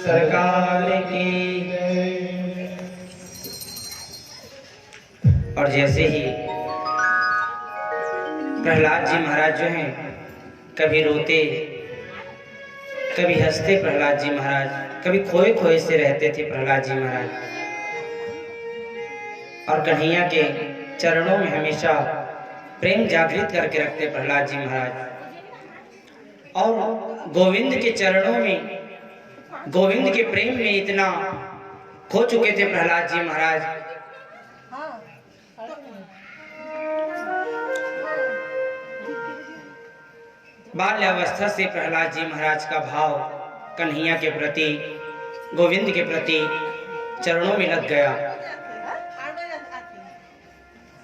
सरकार की। और जैसे ही प्रहलाद जी महाराज जो हैं, कभी रोते कभी हंसते प्रहलाद जी महाराज, कभी खोए खोए से रहते थे प्रहलाद जी महाराज, और कन्हैया के चरणों में हमेशा प्रेम जागृत करके रखते प्रहलाद जी महाराज। और गोविंद के चरणों में, गोविंद के प्रेम में इतना खो चुके थे प्रहलाद जी महाराज। बाल्यावस्था से प्रहलाद जी महाराज का भाव कन्हैया के प्रति, गोविंद के प्रति चरणों में लग गया।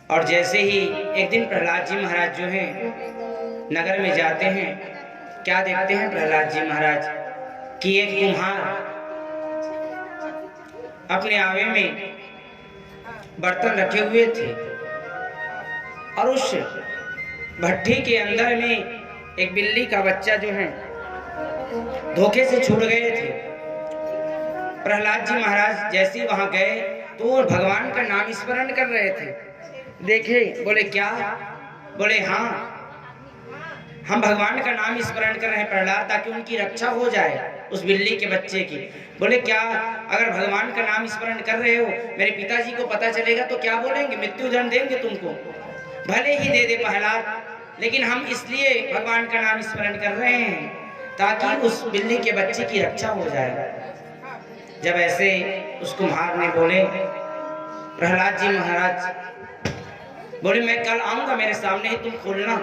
और जैसे ही एक दिन प्रहलाद जी महाराज जो हैं नगर में जाते हैं, क्या देखते हैं प्रहलाद जी महाराज कि एक कुम्हार अपने आवे में बर्तन रखे हुए थे, और उस भट्टी के अंदर में एक बिल्ली का बच्चा जो है धोखे से छूट गए थे। प्रहलाद जी महाराज जैसे वहां गए तो वो भगवान का नाम स्मरण कर रहे थे। देखे, बोले क्या? बोले हाँ, हम भगवान का नाम स्मरण कर रहे हैं प्रहलाद, ताकि उनकी रक्षा हो जाए उस बिल्ली के बच्चे की। बोले क्या? अगर भगवान का नाम स्मरण कर रहे हो, मेरे पिताजी को पता चलेगा तो क्या बोलेंगे? मृत्युदंड देंगे तुमको। भले ही दे दे प्रहलाद, लेकिन हम इसलिए भगवान का नाम स्मरण कर रहे हैं ताकि उस बिल्ली के बच्चे की रक्षा हो जाए। जब ऐसे उस कुम्हार ने बोले, प्रहलाद जी महाराज बोले मैं कल आऊंगा, मेरे सामने ही तुम खोलना।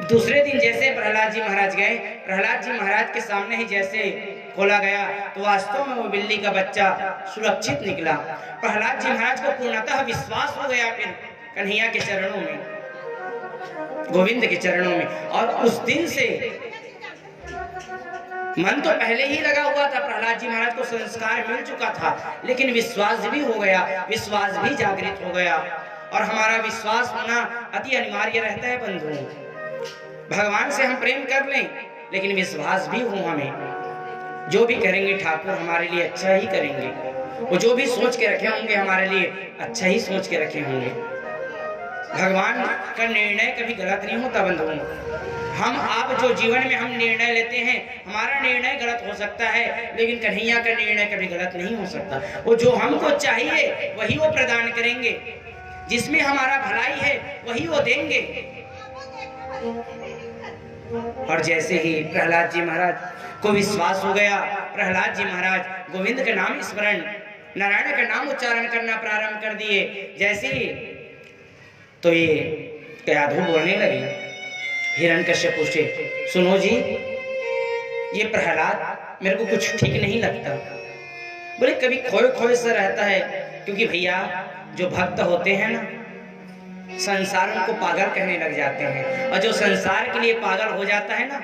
दूसरे दिन जैसे प्रहलाद जी महाराज गए, प्रहलाद जी महाराज के सामने ही जैसे खोला गया तो वास्तव में वो बिल्ली का बच्चा सुरक्षित निकला। प्रहलाद जी महाराज को पूर्णतः विश्वास हो गया फिर कन्हैया के चरणों में, गोविंद के चरणों में। और उस दिन से मन तो पहले ही लगा हुआ था, प्रहलाद जी महाराज को संस्कार मिल चुका था, लेकिन विश्वास भी हो गया, विश्वास भी जागृत हो गया। और हमारा विश्वास होना अति अनिवार्य रहता है बंधुओं। भगवान से हम प्रेम कर लें, लेकिन विश्वास भी हो हमें। जो भी करेंगे ठाकुर हमारे लिए अच्छा ही करेंगे, वो जो भी सोच के रखे होंगे हमारे लिए अच्छा ही सोच के रखे होंगे। भगवान का निर्णय कभी गलत नहीं होता बंधुओं। हम आप जो जीवन में हम निर्णय लेते हैं, हमारा निर्णय गलत हो सकता है, लेकिन कन्हैया का निर्णय कभी गलत नहीं हो सकता। वो जो हमको चाहिए वही वो प्रदान करेंगे, जिसमें हमारा भलाई है वही वो देंगे। और जैसे ही प्रहलाद जी महाराज को विश्वास हो गया, प्रहलाद जी महाराज गोविंद का नाम स्मरण, नारायण का नाम उच्चारण करना प्रारंभ कर दिए। जैसे ही तो ये कयाधु बोलने लगे हिरण्यकश्यप से, सुनो जी, ये प्रहलाद मेरे को कुछ ठीक नहीं लगता। बोले कभी खोए खोए सा रहता है, क्योंकि भैया जो भक्त होते हैं ना, संसार उनको पागल कहने लग जाते हैं, और जो संसार के लिए पागल हो जाता है ना,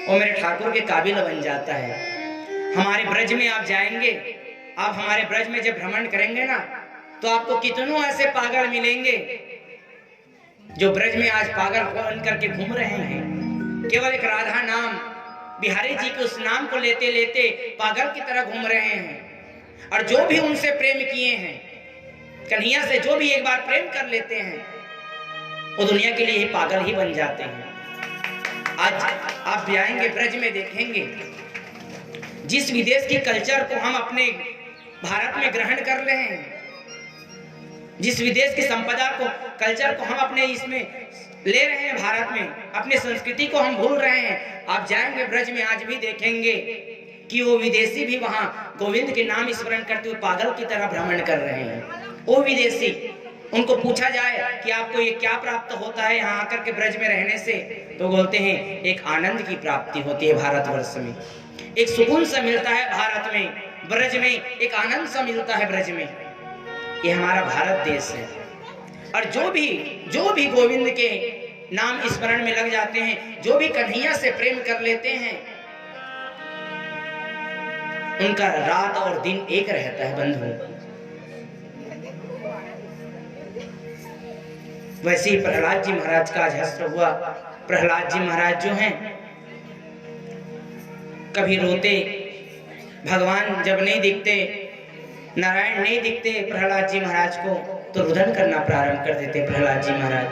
वो मेरे ठाकुर के काबिल बन जाता है। हमारे ब्रज में आप जाएंगे, आप हमारे ब्रज में जब भ्रमण करेंगे ना, तो आपको कितनों ऐसे पागल मिलेंगे जो ब्रज में आज पागल बन करके घूम रहे हैं। केवल एक राधा नाम, बिहारी जी के उस नाम को लेते लेते पागल की तरह घूम रहे हैं। और जो भी उनसे प्रेम किए हैं, कन्हैया से जो भी एक बार प्रेम कर लेते हैं, वो दुनिया के लिए ही पागल ही बन जाते हैं। आज आप भी आएंगे ब्रज में, देखेंगे जिस विदेश की कल्चर को हम अपने भारत में ग्रहण कर रहे हैं, जिस विदेश की संपदा को, कल्चर को हम अपने इसमें ले रहे हैं, भारत में अपने संस्कृति को हम भूल रहे हैं। आप जाएंगे ब्रज में, आज भी देखेंगे कि वो विदेशी भी वहां गोविंद के नाम स्मरण करते हुए पागल की तरह भ्रमण कर रहे हैं। वो विदेशी, उनको पूछा जाए कि आपको ये क्या प्राप्त होता है यहाँ आकर के ब्रज में रहने से, तो बोलते हैं एक आनंद की प्राप्ति होती है भारतवर्ष में, एक सुकून सा मिलता है भारत में, ब्रज में एक आनंद सा मिलता है ब्रज में। ये हमारा भारत देश है। और जो भी गोविंद के नाम स्मरण में लग जाते हैं, जो भी कन्हैया से प्रेम कर लेते हैं, उनका रात और दिन एक रहता है बंधु। वैसे ही प्रहलाद जी महाराज का आज हश्र हुआ। प्रहलाद जी महाराज जो हैं, कभी रोते भगवान जब नहीं दिखते, नारायण नहीं दिखते प्रहलाद जी महाराज को, तो रुदन करना प्रारंभ कर देते प्रहलाद जी महाराज,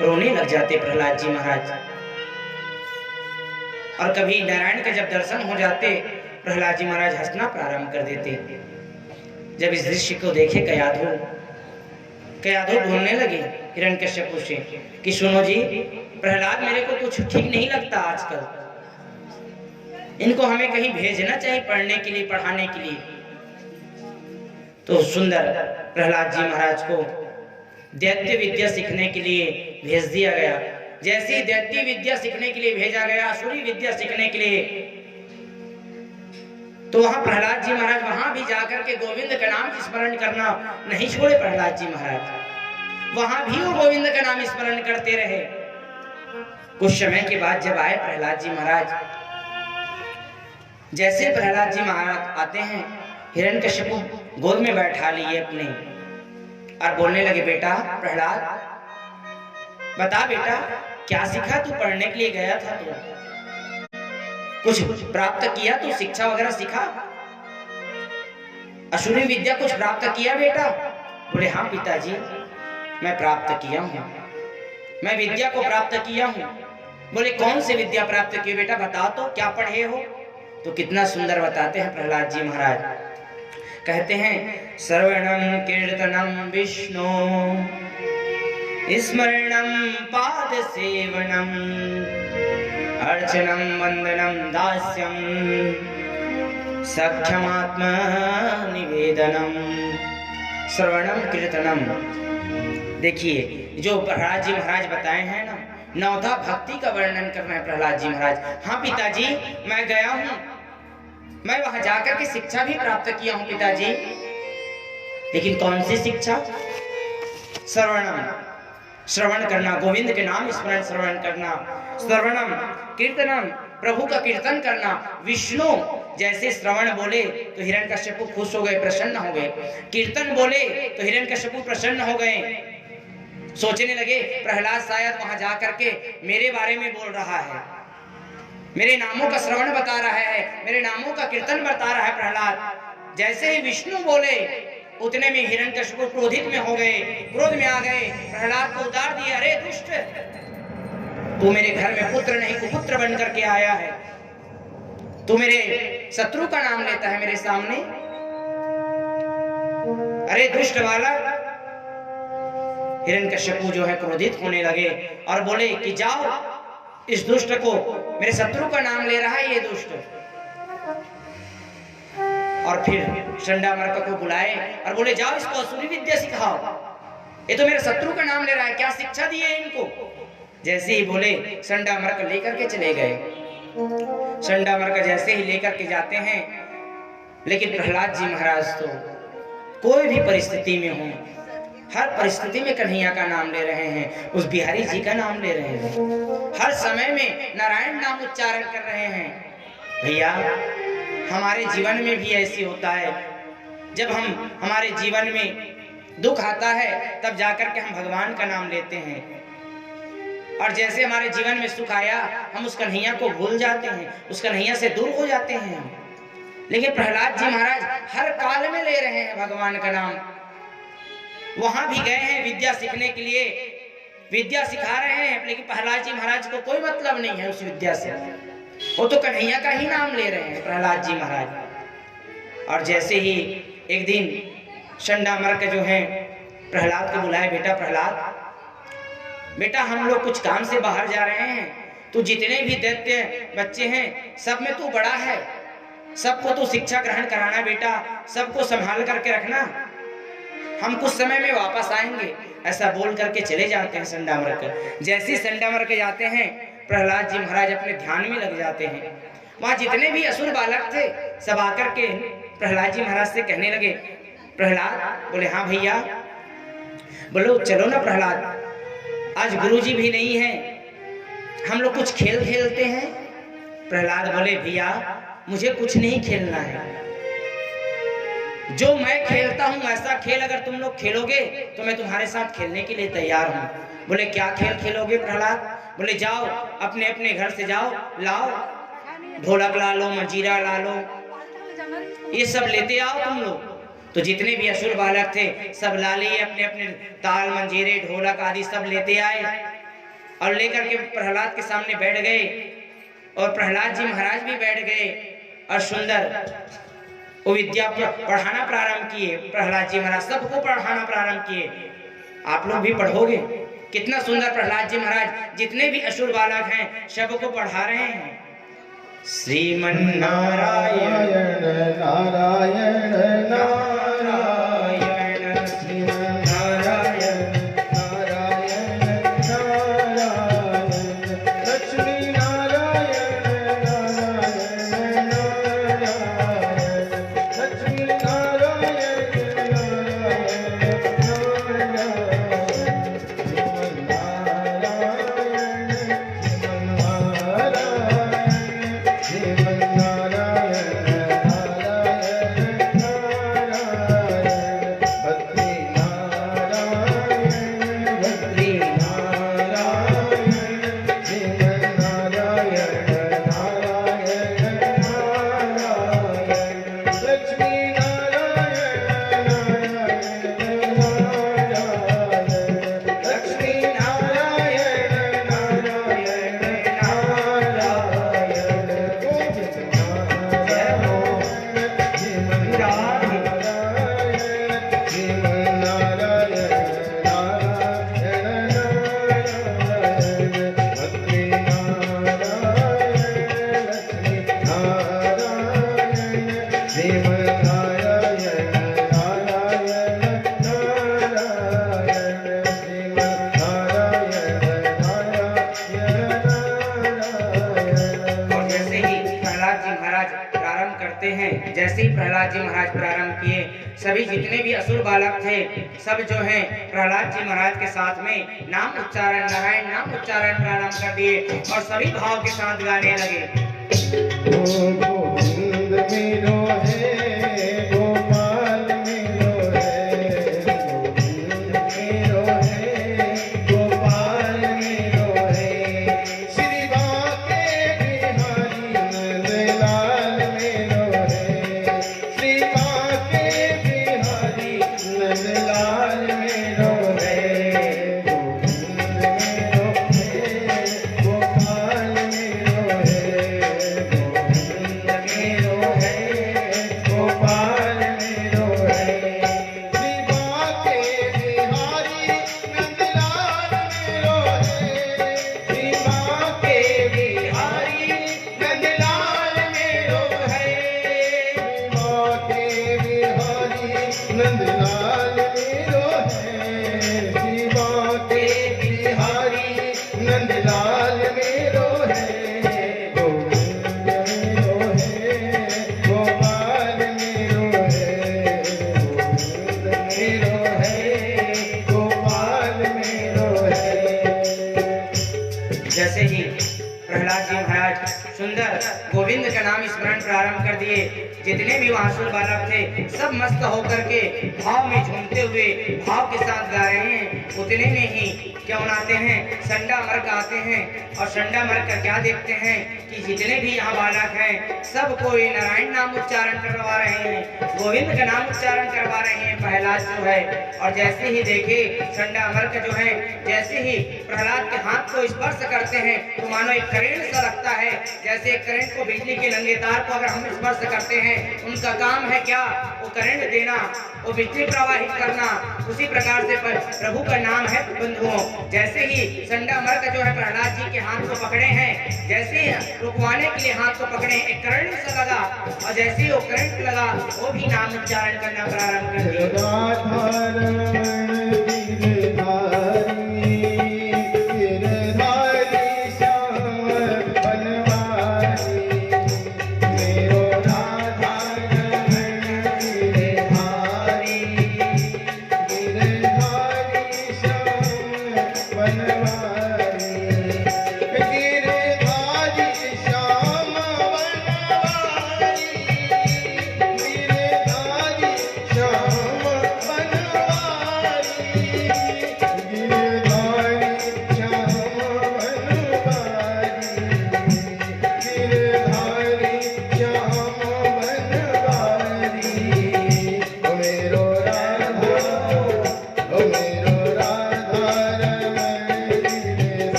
रोने लग जाते प्रहलाद जी महाराज। और कभी नारायण के जब दर्शन हो जाते प्रहलाद जी महाराज हंसना प्रारंभ कर देते। जब इस दृश्य को देखे कयाधु बोलने लगे हिरण्यकश्यप से कि सुनो जी, प्रहलाद मेरे को कुछ ठीक नहीं लगता आजकल, इनको हमें कहीं भेजना चाहिए पढ़ने के लिए, पढ़ाने के लिए। तो सुंदर प्रहलाद जी महाराज को दैत्य विद्या सीखने के लिए भेज दिया गया। जैसे ही दैत्य विद्या सीखने के लिए भेजा गया, असुरी विद्या सीखने के लिए, तो वहां प्रहलाद जी महाराज वहां भी जाकर के गोविंद का नाम स्मरण करना नहीं छोड़े। प्रहलाद जी महाराज वहां भी वो गोविंद का नाम स्मरण करते रहे। कुछ समय के बाद जब आए प्रहलाद जी महाराज, जैसे प्रहलाद जी महाराज आते हैं, हिरण्यकश्यप गोद में बैठा लिए अपने और बोलने लगे, बेटा प्रहलाद बता बेटा, क्या सीखा तू? पढ़ने के लिए गया था तू, कुछ प्राप्त किया तू? शिक्षा वगैरह सीखा? असुरी विद्या कुछ प्राप्त किया बेटा? बोले हाँ पिताजी, मैं प्राप्त किया हूँ, मैं विद्या को प्राप्त किया हूँ। बोले कौन सी विद्या प्राप्त की बेटा, बता तो, क्या पढ़े हो? तो कितना सुंदर बताते हैं प्रहलाद जी महाराज। कहते हैं श्रवणम कीर्तनम विष्णु स्मरणम पाद सेवनम अर्चनम वंदनम दास्यम सख्यमात्म निवेदनम। श्रवणम कीर्तनम, देखिए जो प्रहलाद जी महाराज बताए हैं ना, नवधा भक्ति का वर्णन करना है प्रहलाद जी महाराज। हाँ पिताजी, मैं गया हूँ, मैं वहां जाकर के शिक्षा भी प्राप्त किया हूँ पिताजी। लेकिन कौन सी शिक्षा? श्रवणम, श्रवण करना, गोविंद के नाम स्मरण श्रवण करना। श्रवणम कीर्तनम, प्रभु का कीर्तन करना। विष्णु, जैसे श्रवण बोले तो हिरण्यकश्यप खुश हो गए, प्रसन्न हो गए। कीर्तन बोले तो हिरण्यकश्यप प्रसन्न हो गए। सोचने लगे प्रहलाद शायद वहां जाकर के मेरे बारे में बोल रहा है, मेरे नामों का श्रवण बता रहा है, मेरे नामों का कीर्तन बता रहा है प्रहलाद। जैसे ही विष्णु बोले उतने में हिरण्यकश्यप क्रोधित में हो गए, क्रोध में आ गए, प्रहलाद को उतार दिया। अरे दुष्ट, तू मेरे घर में पुत्र नहीं कुपुत्र बन करके आया है, तू मेरे शत्रु का नाम लेता है मेरे सामने। अरे दुष्ट बालक। हिरण्यकश्यप जो है क्रोधित होने लगे और बोले कि जाओ, इस दुष्ट को, मेरे शत्रु का नाम ले रहा है ये दुष्ट। और फिर चंडामर्क को बुलाए और बोले जाओ इसको असुरी विद्या सिखाओ, ये तो मेरे शत्रु का नाम ले रहा है, क्या शिक्षा दी है इनको? जैसे ही बोले चंडामर्क लेकर के चले गए। चंडामर्क जैसे ही लेकर के जाते हैं, लेकिन प्रहलाद जी महाराज तो कोई भी परिस्थिति में हो, हर परिस्थिति में कन्हैया का नाम ले रहे हैं, उस बिहारी जी का नाम ले रहे हैं, हर समय में नारायण नाम उच्चारण कर रहे हैं। भैया हमारे जीवन में भी ऐसी होता है, जब हमारे जीवन में दुख आता है तब जाकर के हम भगवान का नाम लेते हैं, और जैसे हमारे जीवन में सुख आया हम उस कन्हैया को भूल जाते हैं, उस कन्हैया से दूर हो जाते हैं। लेकिन प्रहलाद जी महाराज हर काल में ले रहे हैं भगवान का नाम। वहां भी गए हैं विद्या सीखने के लिए, विद्या सिखा रहे हैं, लेकिन प्रहलाद जी महाराज को कोई मतलब नहीं है उस विद्या से, वो तो कन्हैया का ही नाम ले रहे हैं प्रहलाद जी महाराज। और जैसे ही एक दिन चंडामर्क जो है प्रहलाद को बुलाए, बेटा प्रहलाद, बेटा हम लोग कुछ काम से बाहर जा रहे हैं, तू जितने भी दैत्य बच्चे हैं सब में तू बड़ा है, सबको तू शिक्षा ग्रहण कराना बेटा, सबको संभाल करके रखना, हम कुछ समय में वापस आएंगे। ऐसा बोल करके चले जाते हैं चंडामर्क। जैसे ही चंडामर्क जाते हैं प्रहलाद जी महाराज अपने ध्यान में लग जाते हैं। वहां जितने भी असुर बालक थे सब आकर के प्रहलाद जी महाराज से कहने लगे, प्रहलाद बोले हाँ भैया, बोलो चलो ना प्रहलाद, आज गुरुजी भी नहीं है, हम लोग कुछ खेल खेलते हैं। प्रहलाद बोले भैया मुझे कुछ नहीं खेलना है, जो मैं खेलता हूं ऐसा खेल अगर तुम लोग खेलोगे तो मैं तुम्हारे साथ खेलने के लिए तैयार हूं। बोले क्या खेल खेलोगे प्रहलाद? बोले जाओ अपने अपने घर से जाओ, लाओ ढोलक ला लो, मंजीरा ला लो, ये सब लेते आओ तुम लोग। तो जितने भी असुर बालक थे सब लाली अपने अपने ताल मंजीरे ढोलक आदि सब लेते आए और लेकर के प्रहलाद के सामने बैठ गए और प्रहलाद जी महाराज भी बैठ गए और सुंदर वो विद्या पढ़ाना प्रारंभ किए। प्रहलाद जी महाराज सबको पढ़ाना प्रारंभ किए। आप लोग भी पढ़ोगे। कितना सुंदर प्रहलाद जी महाराज जितने भी असुर बालक हैं सबको पढ़ा रहे हैं। श्रीमन नारायण नारायण नारायण श्रीमन नारायण नारायण नारायण लक्ष्मी नारायण नारायण नारायण लक्ष्मी नारायण जैसे ही प्रहलाद जी महाराज प्रारंभ किए सभी जितने भी असुर बालक थे सब जो हैं प्रहलाद जी महाराज के साथ में नाम उच्चारण नारायण नाम उच्चारण प्रारंभ कर दिए और सभी भाव के साथ गाने लगे। गोविंद मेरो है गोपाल मेरो है गोविंद मेरो है गोपाल मेरो है श्री बाके बिहारी नंदलाल मेरो है श्री बाके बिहारी नंदलाल मेरो है गोविंद मेरो है गोपाल मेरो है मेरो है गोपाल मेरो है श्री बाके बिहारी नंदलाल मेरो है श्री बाके बिहारी नंदलाल मेरो है श्री बाके बिहारी नंदलाल मेरो है श्री बाके बिहारी नंदलाल मेरो है गोविंद मेरो है गोपाल मेरो है गोविंद मेरो है गोपाल मेरो है। जैसे ही प्रहलाद जी महाराज सुंदर गोविंद का नाम स्मरण प्रारंभ कर दिए जितने भी वहां असुर बालक थे सब मस्त होकर के भाव में झूमते हुए भाव के साथ गा रहे हैं। उतने में ही क्या आते हैं संडा मर्क आते हैं और संडा मर्क का क्या देखते हैं कि जितने भी यहाँ बालक हैं सब कोई नारायण नाम उच्चारण करवा रहे हैं गोविंद का नाम उच्चारण करवा रहे हैं प्रहलाद जो है। और जैसे ही देखे संडा मर्क जो है जैसे ही प्रहलाद के हाथ को स्पर्श करते हैं तो मानो एक करंट सा लगता है जैसे एक करंट को बिजली के नंगे तार को अगर हम स्पर्श करते हैं उनका काम है क्या वो करंट देना वो बिजली प्रवाहित करना। उसी प्रकार से प्रभु का नाम है बंधुओं। जैसे ही संडा मर्क जो है प्रहलाद जी के हाथ को पकड़े हैं जैसे ही रुकवाने के लिए हाथ को पकड़े एक करंट सा लगा और जैसे ही वो करंट लगा वो भी नाम उच्चारण करना प्रारंभ कर दिया।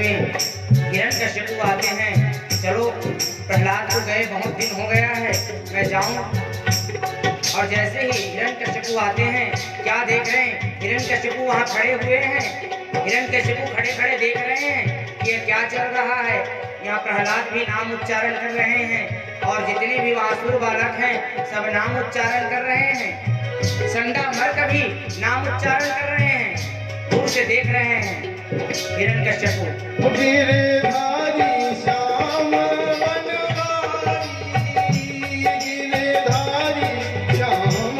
में हिरण्यकशिपु आते हैं, चलो प्रहलाद को गए बहुत दिन हो गया है, मैं जाऊं। और जैसे ही हिरण्यकशिपु आते हैं, क्या देख रहे हैं, हिरण्यकशिपु वहां खड़े हुए हैं। हिरण्यकशिपु खड़े खड़े देख रहे हैं कि ये क्या चल रहा है। यहाँ प्रहलाद भी नाम उच्चारण कर रहे हैं और जितने भी वासुर बालक हैं सब नाम उच्चारण कर रहे हैं। संडा मर्क भी नाम उच्चारण कर रहे हैं, दूर से देख रहे हैं हिरण्यकशिपु। गिरधारी श्याम बनवारी, गिरधारी श्याम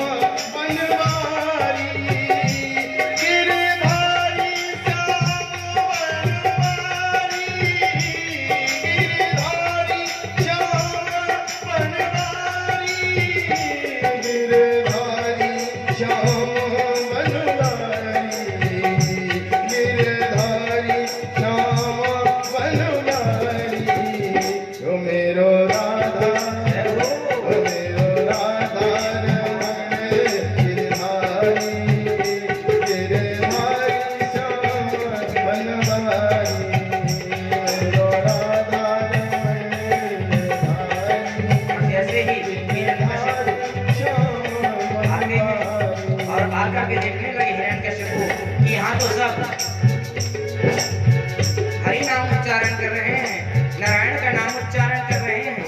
बनवारी, गिरधारी श्याम बनवारी, गिरधारी श्याम बनवारी, गिरधारी श्याम बनवारी, गिरधारी श्याम बनवारी, ओ मेरो राधा, ओ मेरो राधा रमण, गिरधारी, गिरधारी श्याम बनवारी, मेरो राधा रमण, गिरधारी, जैसे ही हिरण्यकशिपु श्याम आगे हैं और आकर के देखने लगे हिरण्यकशिपु कि यहाँ तो सब हरि नाम उच्चारण कर रहे हैं, नारायण का नाम उच्चारण कर रहे हैं।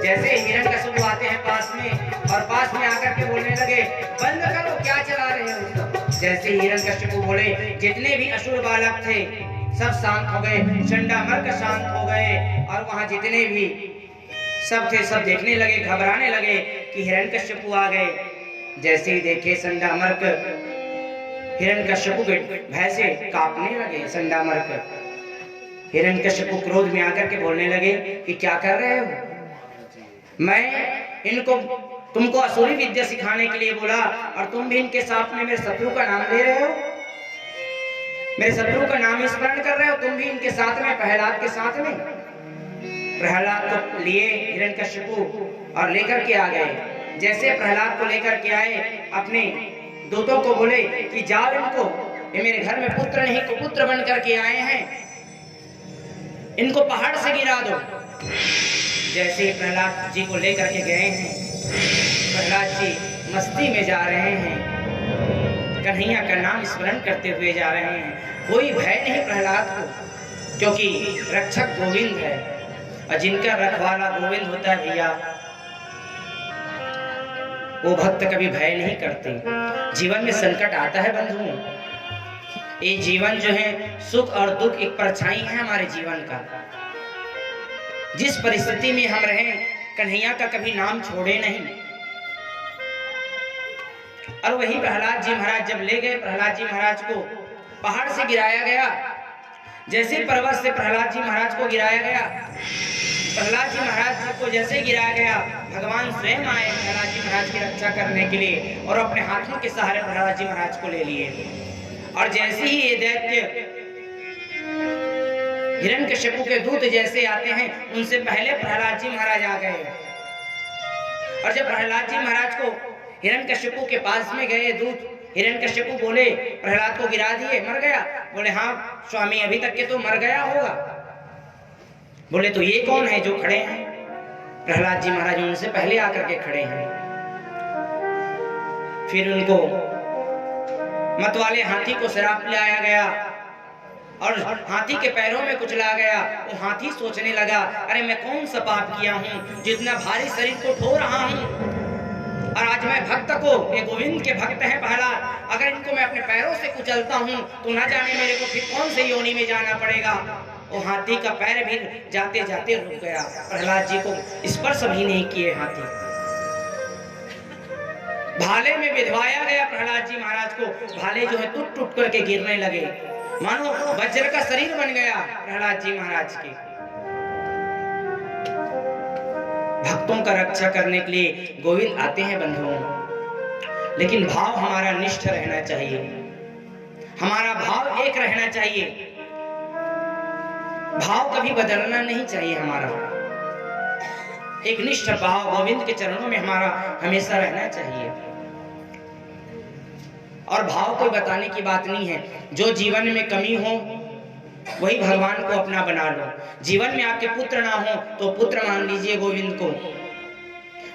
जैसे हिरण्यकशिपु आते हैं पास में और पास में आकर के बोलने लगे, बंद करो, क्या चला रहे हो सब। जैसे हिरण्यकशिपु बोले, जितने भी असुर बालक थे सब शांत हो गए, चंडामर्क शांत हो गए और वहां जितने भी सब थे सब देखने लगे, घबराने लगे कि हिरण्यकशिपु आ गए। जैसे ही देखे संडामर्क हिरण्यकशिपु के भय से कांपने लगे। संडामर्क हिरण्यकशिपु क्रोध में आकर के बोलने लगे कि क्या कर रहे हो, मैं इनको तुमको असुरी विद्या सिखाने के लिए बोला और तुम भी इनके साथ में मेरे शत्रु का नाम ले रहे हो, मेरे शत्रु का नाम स्मरण कर रहे हो, तुम भी इनके साथ में, प्रहलाद के साथ में। प्रहलाद को लिए हिरण्यकशिपु और लेकर के आ गए। जैसे प्रहलाद को लेकर के आए, अपने दूतों को बोले कि जाओ इनको, ये मेरे घर में पुत्र नहीं कुपुत्र बन करके आए हैं, इनको पहाड़ से गिरा दो। जैसे प्रहलाद जी को लेकर के गए हैं, प्रहलाद जी मस्ती में जा रहे हैं, कन्हैया का नाम स्मरण करते हुए जा रहे हैं। कोई भय नहीं प्रहलाद को, क्योंकि रक्षक गोविंद है और जिनका रखवाला गोविंद होता है भैया, वो भक्त कभी भय नहीं करते। जीवन में संकट आता है बंधुओं, ये जीवन जो है सुख और दुख एक परछाई है हमारे जीवन का। जिस परिस्थिति में हम रहें, कन्हैया का कभी नाम छोड़े नहीं। और वही प्रहलाद जी महाराज जब ले गए, प्रहलाद जी महाराज को पहाड़ से गिराया गया। जैसे पर्वत से प्रहलाद जी महाराज को गिराया गया, प्रहलाद जी महाराज को जैसे गिराया गया, भगवान स्वयं आए प्रहलाद जी महाराज की रक्षा करने के लिए और अपने हाथों के सहारे प्रहलाद जी महाराज को ले लिए। और जैसे ही ये दैत्य हिरण्यकशिपु के दूत जैसे आते हैं, उनसे पहले प्रहलाद जी महाराज आ गए। और जब प्रहलाद जी महाराज को हिरण्यकशिपु के पास में गए दूत, हिरण्यकशिपु बोले प्रहलाद को गिरा दिए, मर गया। बोले हाँ स्वामी, अभी तक के तो मर गया होगा। बोले तो ये कौन है जो खड़े हैं? प्रहलाद जी महाराज उनसे पहले आकर के खड़े हैं। फिर उनको मतवाले हाथी को श्राप लाया गया और हाथी के पैरों में कुचला गया। वो हाथी सोचने लगा, अरे मैं कौन सा पाप किया हूँ, जितना भारी शरीर को ठो रहा हूँ, और आज मैं भक्त को, ये गोविंद के भक्त हैं प्रहलाद, अगर इनको मैं अपने पैरों से कुचलता हूँ तो ना जाने मेरे को फिर कौन से योनि में जाना पड़ेगा। वो हाथी का पैर भी जाते जाते रुक गया, प्रहलाद जी को स्पर्श भी नहीं किए हाथी। भाले में विधवाया गया प्रहलाद जी महाराज को, भाले जो है टूट टूट करके गिरने लगे, मानो वज्र का शरीर बन गया प्रहलाद जी महाराज के। भक्तों का रक्षा करने के लिए गोविंद आते हैं बंधुओं, लेकिन भाव हमारा निष्ठ रहना चाहिए, हमारा भाव एक रहना चाहिए, भाव कभी बदलना नहीं चाहिए। हमारा एक निष्ठ भाव गोविंद के चरणों में हमारा हमेशा रहना चाहिए। और भाव कोई बताने की बात नहीं है, जो जीवन में कमी हो वही भगवान को अपना बना लो। जीवन में आपके पुत्र ना हो तो पुत्र मान लीजिए गोविंद को,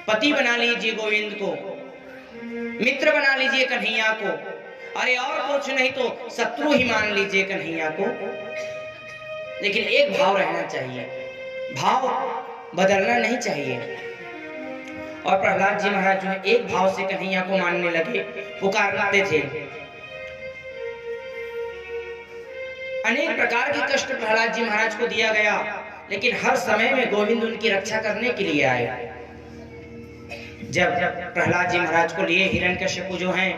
पति बना लीजिए गोविंद को, मित्र बना लीजिए कन्हैया को, अरे और कुछ नहीं तो शत्रु ही मान लीजिए कन्हैया को। लेकिन एक भाव रहना चाहिए, भाव बदलना नहीं चाहिए। और प्रहलाद जी महाराज जो है एक भाव से कन्हैया को मानने लगे, पुकारते थे। अनेक प्रकार के कष्ट प्रहलाद जी महाराज को दिया गया, लेकिन हर समय में गोविंद उनकी रक्षा करने के लिए आए। जब प्रहलाद जी महाराज को लिए हिरण्यकश्यप जो हैं,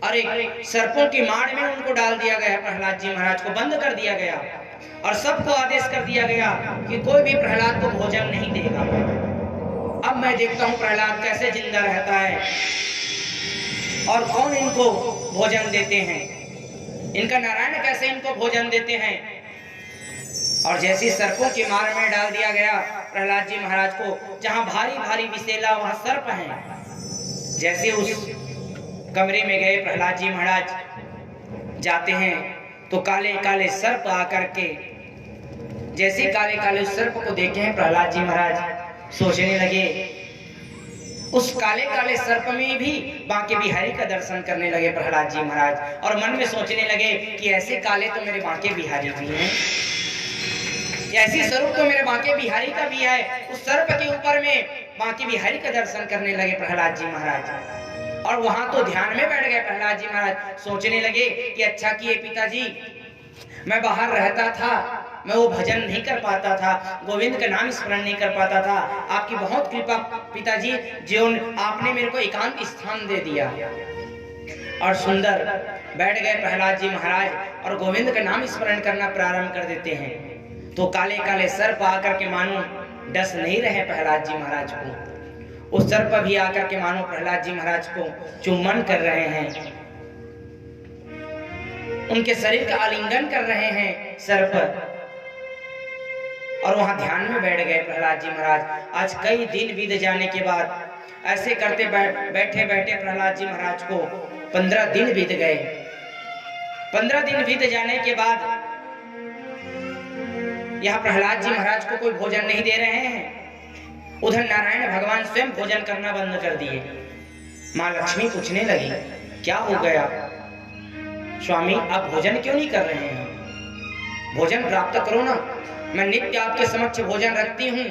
अरे सर्पों की मार में उनको डाल दिया गया, प्रहलाद जी महाराज को बंद कर दिया गया और सबको आदेश कर दिया गया कि कोई भी प्रहलाद को भोजन नहीं देगा। अब मैं देखता हूं प्रहलाद कैसे जिंदा रहता है और कौन इनको भोजन देते हैं, इनका नारायण कैसे इनको भोजन देते हैं। और जैसे सर्पों की मार में डाल दिया गया प्रहलाद जी महाराज को, जहां भारी भारी विषैला वहां सर्प हैं। जैसे उस कमरे में गए प्रहलाद जी महाराज, जाते हैं तो काले काले सर्प आकर के, जैसे काले काले उस सर्प को देखे हैं प्रहलाद जी महाराज सोचने लगे, उस काले काले सर्प में भी बांके बिहारी का दर्शन करने लगे प्रहलाद जी महाराज। और मन में सोचने लगे कि ऐसे काले तो मेरे बांके बिहारी भी हैं, ऐसी स्वरूप तो मेरे बांके बिहारी का भी है। उस सर्प के ऊपर में बांके बिहारी का दर्शन करने लगे प्रहलाद जी महाराज। और वहां तो ध्यान में बैठ गए प्रहलाद जी महाराज, सोचने लगे कि अच्छा किए पिताजी, मैं बाहर रहता था, मैं वो भजन नहीं कर पाता था, गोविंद का नाम स्मरण नहीं कर पाता था। आपकी बहुत कृपा पिताजी, जो आपने मेरे को एकांत स्थान दे दिया। और सुंदर बैठ गए प्रहलाद जी महाराज और गोविंद का नाम स्मरण करना प्रारंभ कर देते हैं। तो काले काले सर्प आकर के मानो डस नहीं रहे प्रहलाद जी महाराज को, उस सर्प भी आकर के मानो प्रहलाद जी महाराज को चुम्बन कर रहे हैं, उनके शरीर का आलिंगन कर रहे हैं सर्प। और वहां ध्यान में बैठ गए प्रहलाद जी महाराज। आज कई दिन बीत जाने के बाद ऐसे करते बैठे बैठे प्रहलाद जी महाराज को 15 दिन बीत गए। 15 दिन बीत जाने के बाद यहाँ प्रहलाद जी महाराज को कोई भोजन नहीं दे रहे हैं, उधर नारायण भगवान स्वयं भोजन करना बंद कर दिए। माँ लक्ष्मी पूछने लगी, क्या हो गया स्वामी, आप भोजन क्यों नहीं कर रहे हैं? भोजन प्राप्त करो ना, मैं नित्य आपके समक्ष भोजन रखती हूँ,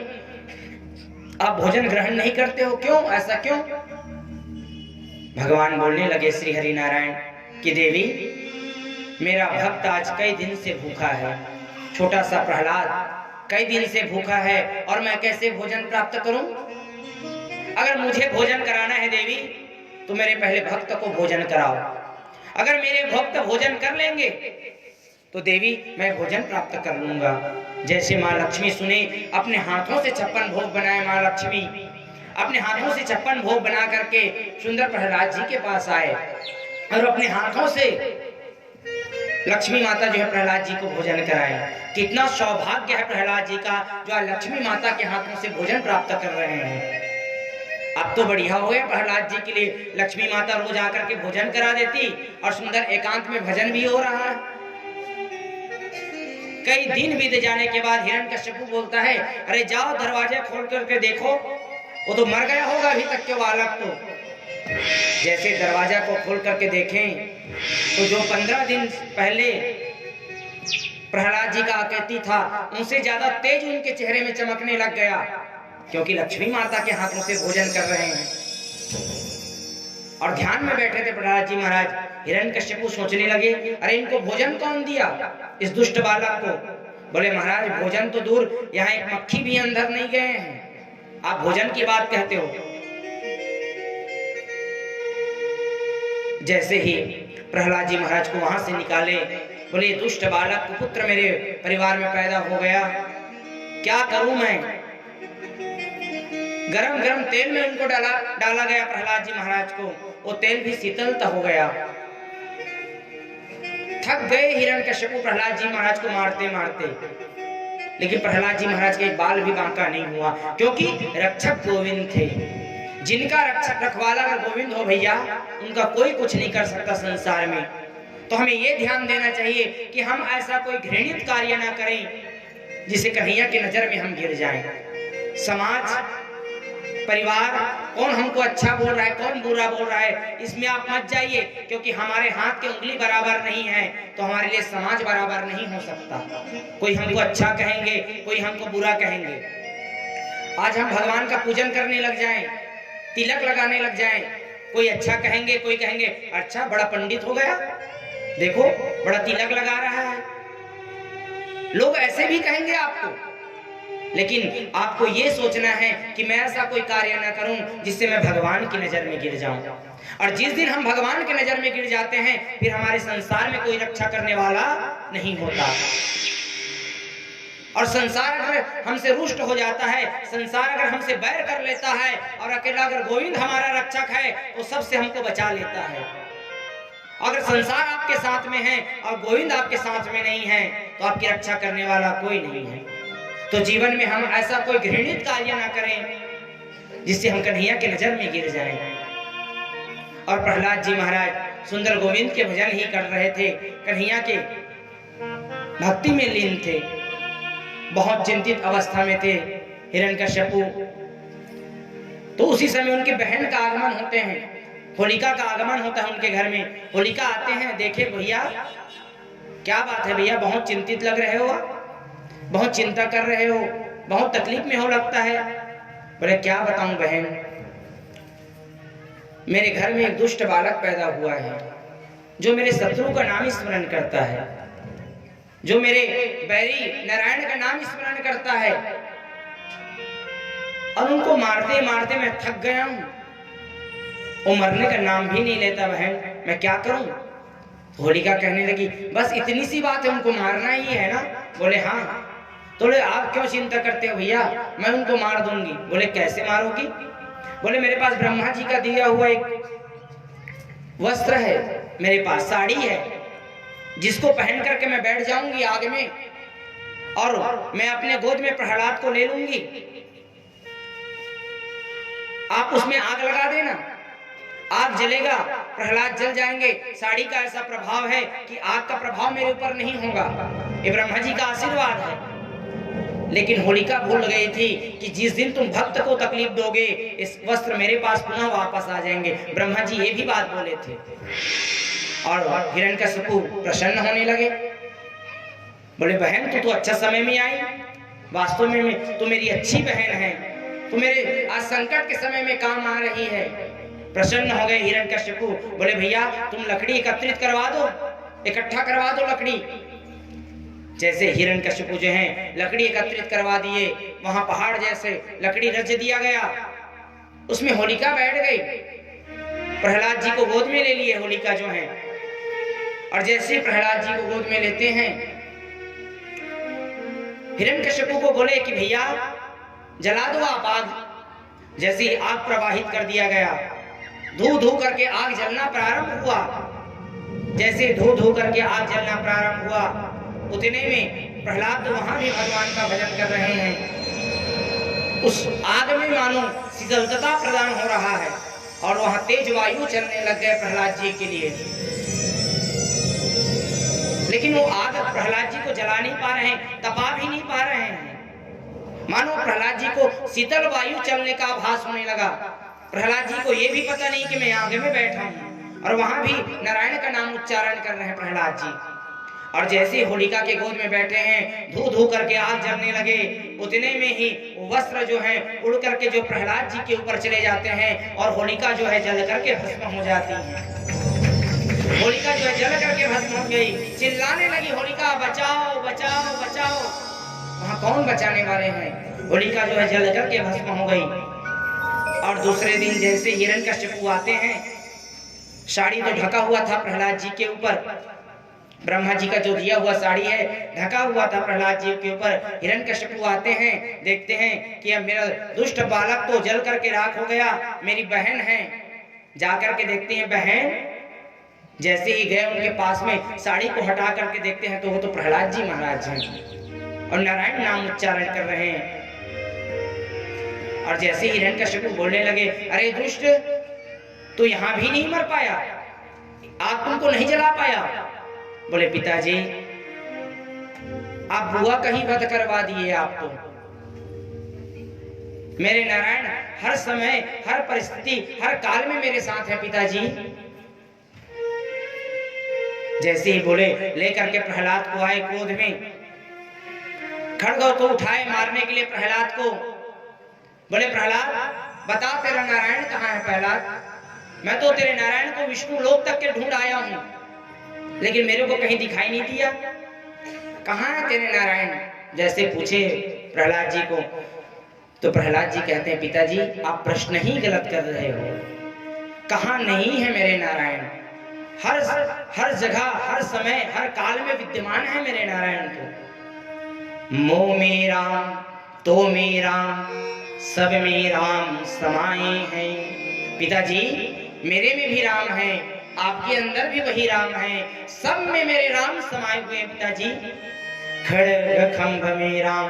आप भोजन ग्रहण नहीं करते हो, क्यों, ऐसा क्यों? भगवान बोलने लगे श्री हरि नारायण कि देवी, मेरा भक्त आज कई दिन से भूखा है, छोटा सा प्रहलाद कई दिन से भूखा है, और मैं कैसे भोजन प्राप्त करूं? अगर मुझे भोजन कराना है देवी, तो मेरे पहले भक्त को भोजन कराओ। अगर मेरे भक्त भोजन कर लेंगे तो देवी मैं भोजन प्राप्त कर लूंगा। जैसे माँ लक्ष्मी सुने, अपने हाथों से 56 भोग बनाए माँ लक्ष्मी, अपने हाथों से 56 भोग बना करके सुंदर प्रहलाद जी के पास आए और अपने हाथों से लक्ष्मी माता जो है प्रहलाद जी को भोजन कराए। कितना सौभाग्य है प्रहलाद जी का, जो लक्ष्मी माता के हाथों से भोजन प्राप्त कर रहे हैं। अब तो बढ़िया हो गया प्रहलाद जी के लिए, लक्ष्मी माता रोज आकर के भोजन करा देती और सुंदर एकांत में भजन भी हो रहा है। कई दिन बीत जाने के बाद हिरण्यकश्यप बोलता है, अरे जाओ दरवाजे खोल करके देखो, वो तो मर गया होगा अभी तक के बालक तो। जैसे दरवाजा को खोल करके देखें तो जो 15 दिन पहले प्रहलाद जी का आकृति था, उनसे ज्यादा तेज उनके चेहरे में चमकने लग गया, क्योंकि लक्ष्मी माता के हाथों से भोजन कर रहे हैं। और ध्यान में बैठे थे प्रहलाद जी महाराज। हिरण्यकश्यप सोचने लगे, अरे इनको भोजन कौन दिया, इस दुष्ट बालक को? बोले महाराज भोजन तो दूर, यहाँ एक मक्खी भी अंदर नहीं गए हैं, आप भोजन की बात कहते हो। जैसे ही प्रहलाद जी महाराज को वहां से निकाले, बोले दुष्ट बालक पुत्र मेरे परिवार में पैदा हो गया, क्या करूं मैं? गरम गरम तेल में उनको डाला गया प्रहलाद जी महाराज को, वो तेल भी शीतलता हो गया। थक गए हिरण्यकश्यप प्रहलाद जी महाराज को मारते मारते, लेकिन प्रहलाद जी महाराज के एक बाल भी बांका नहीं हुआ, क्योंकि रक्षक गोविंद थे। जिनका रक्षक रखवाला अगर गोविंद हो भैया, उनका कोई कुछ नहीं कर सकता संसार में। तो हमें ये ध्यान देना चाहिए कि हम ऐसा कोई घृणित कार्य ना करें जिसे कन्हैया की नजर में हम गिर जाएं। समाज, परिवार, कौन हमको अच्छा बोल रहा है, कौन बुरा बोल रहा है, इसमें आप मत जाइए, क्योंकि हमारे हाथ की उंगली बराबर नहीं है तो हमारे लिए समाज बराबर नहीं हो सकता। कोई हमको अच्छा कहेंगे, कोई हमको बुरा कहेंगे। आज हम भगवान का पूजन करने लग जाएं, तिलक लगाने लग जाएं, कोई अच्छा कहेंगे, कोई कहेंगे अच्छा बड़ा पंडित हो गया, देखो बड़ा तिलक लगा रहा है। लोग ऐसे भी कहेंगे आपको, लेकिन आपको ये सोचना है कि मैं ऐसा कोई कार्य ना करूं जिससे मैं भगवान की नजर में गिर जाऊं। और जिस दिन हम भगवान की नजर में गिर जाते हैं, फिर हमारे संसार में कोई रक्षा करने वाला नहीं होता। और संसार अगर हमसे रुष्ट हो जाता है, संसार अगर हमसे बैर कर लेता है, और अकेला अगर गोविंद हमारा रक्षक है तो सबसे हमको बचा लेता है। अगर संसार आपके साथ में है और गोविंद आपके साथ में नहीं है तो आपकी रक्षा करने वाला कोई नहीं है। तो जीवन में हम ऐसा कोई घृणित कार्य ना करें जिससे हम कन्हैया के नजर में गिर जाएं। और प्रहलाद जी महाराज सुंदर गोविंद के भजन ही कर रहे थे, कन्हैया के भक्ति में लीन थे, बहुत चिंतित अवस्था में थे हिरण्यकश्यपु। तो उसी समय उनकी बहन का आगमन होते हैं, होलिका का आगमन होता है उनके घर में। होलिका आते हैं, देखे भैया क्या बात है भैया, बहुत चिंतित लग रहे हो, बहुत चिंता कर रहे हो, बहुत तकलीफ में हो लगता है। बोले क्या बताऊं बहन, मेरे घर में एक दुष्ट बालक पैदा हुआ है जो मेरे शत्रु का नाम स्मरण करता है, जो मेरे बैरी नारायण का नाम स्मरण करता है, और उनको मारते मारते मैं थक गया हूं। वो मरने का नाम भी नहीं लेता बहन, मैं क्या करूं। होलिका कहने लगी बस इतनी सी बात है, उनको मारना ही है ना। बोले हाँ। तो बोले आप क्यों चिंता करते हो भैया, मैं उनको मार दूंगी। बोले कैसे मारोगी। बोले मेरे पास ब्रह्मा जी का दिया हुआ एक वस्त्र है, मेरे पास साड़ी है, जिसको पहन करके मैं बैठ जाऊंगी आग में, और मैं अपने गोद में प्रहलाद को ले लूंगी, आप उसमें आग लगा देना, आग जलेगा, प्रहलाद जल जाएंगे। साड़ी का ऐसा प्रभाव है कि आग का प्रभाव मेरे ऊपर नहीं होगा, ये ब्रह्मा जी का आशीर्वाद है। लेकिन होलिका भूल गई थी कि जिस दिन तुम भक्त को तकलीफ दोगे, इस वस्त्र मेरे पास पुनः वापस आ जाएंगे। ब्रह्मा जी ये भी बात बोले थे। और हिरण्यकश्यपु प्रसन्न होने लगे। बोले बहन तू तो अच्छा समय में आई, वास्तव में तू मेरी अच्छी बहन है, तू मेरे आज संकट के समय में काम आ रही है। प्रसन्न हो गए हिरण्यकश्यपु। बोले भैया तुम लकड़ी एकत्रित करवा दो, इकट्ठा करवा दो लकड़ी। जैसे हिरण्यकश्यपु जो हैं लकड़ी एकत्रित करवा दिए, वहां पहाड़ जैसे लकड़ी रच दिया गया, उसमें होलिका बैठ गई, प्रहलाद जी को गोद में ले लिए होलिका जो है। और जैसे प्रहलाद जी को गोद में लेते हैं, हिरण्यकश्यपु को बोले कि भैया जला दो आप आग। जैसे ही आग प्रवाहित कर दिया गया, धू धू करके आग जलना प्रारंभ हुआ। जैसे धू धू करके आग जलना प्रारंभ हुआ, उतने में प्रहलाद वहां भी भगवान का भजन कर रहे हैं। उस आग में मानो शीतलता प्रदान हो रहा है, और वहां तेज वायु चलने लग गए प्रहलाद जी के लिए। लेकिन वो आग प्रहलाद जी को जला नहीं पा रहे हैं, तपा भी नहीं पा रहे हैं। मानो प्रहलाद जी को शीतल वायु चलने का आभास होने लगा। प्रहलाद जी को ये भी पता नहीं कि मैं आग में बैठा हूं, और वहां भी नारायण का नाम उच्चारण कर रहे हैं प्रहलाद जी। और जैसे होलिका के गोद में बैठे हैं, धू धू करके आग जलने लगे, उतने में ही वस्त्र जो है उड़ करके जो प्रहलाद जी के ऊपर चले जाते हैं, और होलिका जो है जल करके भस्म हो जाती है। होलिका जो है जल करके भस्म हो गई। चिल्लाने लगी होलिका बचाओ बचाओ बचाओ। वहां कौन बचाने वाले हैं। होलिका जो है जल करके भस्म हो गई। और दूसरे दिन जैसे हिरण्यकश्यपु आते हैं, साड़ी तो ढका हुआ था प्रहलाद जी के ऊपर, ब्रह्मा जी का जो दिया हुआ साड़ी है ढका हुआ था प्रहलाद जी के ऊपर। हिरण्यकश्यपु आते हैं, देखते हैं कि अब मेरा दुष्ट बालक तो जल करके राख हो गया, मेरी बहन है। जाकर के देखते हैं बहन, जैसे ही गए उनके पास में साड़ी को हटा करके देखते हैं तो वो तो प्रहलाद जी महाराज हैं, और नारायण नाम उच्चारण कर रहे हैं। और जैसे ही हिरण्यकश्यपु बोलने लगे, अरे दुष्ट, तू यहां भी नहीं मर पाया, आग तुमको नहीं जला पाया, बोले पिताजी आप बुआ कहीं वध करवा दिए आप तो। मेरे नारायण हर समय हर परिस्थिति हर काल में मेरे साथ है पिताजी। जैसे ही बोले लेकर के प्रहलाद को आए क्रोध में, खड्ग को उठाए मारने के लिए प्रहलाद को। बोले प्रहलाद बता तेरा नारायण कहाँ है प्रहलाद? मैं तो तेरे नारायण को विष्णु लोक तक के ढूंढ आया हूं, लेकिन मेरे को कहीं दिखाई नहीं दिया। कहाँ है तेरे नारायण? जैसे पूछे प्रहलाद जी को तो प्रहलाद जी कहते हैं पिताजी आप प्रश्न ही गलत कर रहे हो। कहाँ नहीं है मेरे नारायण? हर जगह हर समय हर काल में विद्यमान है मेरे नारायण को। मोह में राम तो में राम सब में राम समाये हैं। पिताजी मेरे में भी राम है, आपके अंदर भी वही राम है, सब में मेरे राम समाये हुए हैं पिताजी। खड्ग खंभ में राम।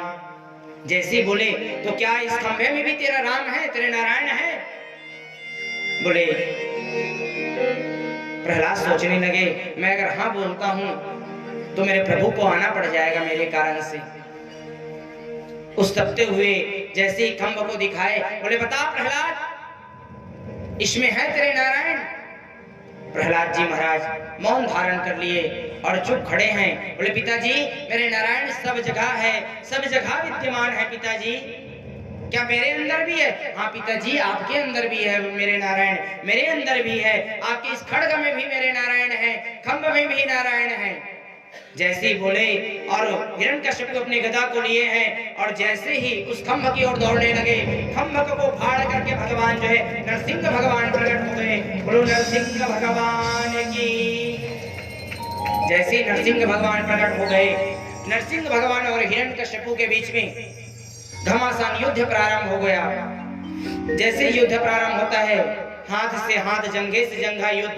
जैसे बोले तो क्या इस खंभे में भी तेरा राम है, तेरे नारायण है? बोले प्रहलाद सोचने लगे मैं अगर हाँ बोलता हूं तो मेरे प्रभु को आना पड़ जाएगा मेरे कारण से। उस तपते हुए जैसे ही खंभ को दिखाए बोले बता प्रहलाद इसमें है तेरे नारायण? प्रहलाद जी महाराज मौन धारण कर लिए और चुप खड़े हैं। बोले पिताजी मेरे नारायण सब जगह है, सब जगह विद्यमान है पिताजी। क्या मेरे अंदर भी है? हाँ पिताजी आपके अंदर भी है मेरे नारायण, मेरे अंदर भी है। आपके इस खड्ग में भी मेरे नारायण है, खंभ में भी नारायण है। जैसे ही बोले और हिरण्यकश्यप अपने गदा को लिए हैं और जैसे ही उस खंभ की ओर दौड़ने लगे, खंभ को फाड़ करके भगवान जो है नरसिंह भगवान प्रकट हो गए। बोलो नरसिंह भगवान की। जैसे ही नरसिंह भगवान प्रकट हो गए, नरसिंह भगवान और हिरण्यकश्यप के बीच में घमासान युद्ध प्रारंभ हो गया। जैसे युद्ध प्रारंभ होता है हाथ से हाथ जंघे से जंघा युद्ध,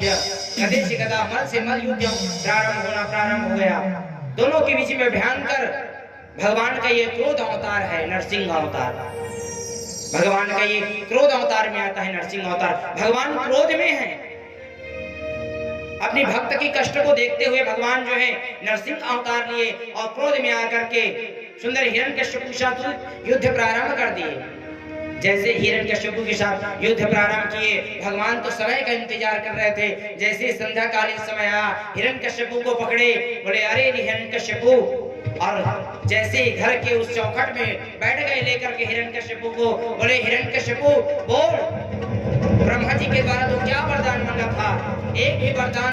गदे से गदा मल से मल युद्ध प्रारंभ हो गया। दोनों के बीच में भयंकर भगवान का ये क्रोध अवतार है नरसिंह अवतार। भगवान का ये क्रोध अवतार में आता है नरसिंह अवतार। भगवान क्रोध में है, अपनी भक्त की कष्ट को देखते हुए भगवान जो है नरसिंह अवतार लिए और क्रोध में आकर के सुंदर हिरण्यकश्यप के साथ युद्ध प्रारंभ कर दिए। जैसे हिरण्यकश्यप के साथ युद्ध प्रारंभ किए, भगवान तो समय का इंतजार कर रहे थे। जैसे संध्या कालीन समय आया, हिरण्यकश्यप को पकड़े, बोले अरे हिरण्यकश्यप, और जैसे घर के उस चौखट में बैठ गए लेकर के हिरण्यकश्यप को, बोले हिरण्यकश्यप बोल ब्रह्मा जी के द्वारा तो क्या वरदान मांगा था? एक भी वरदान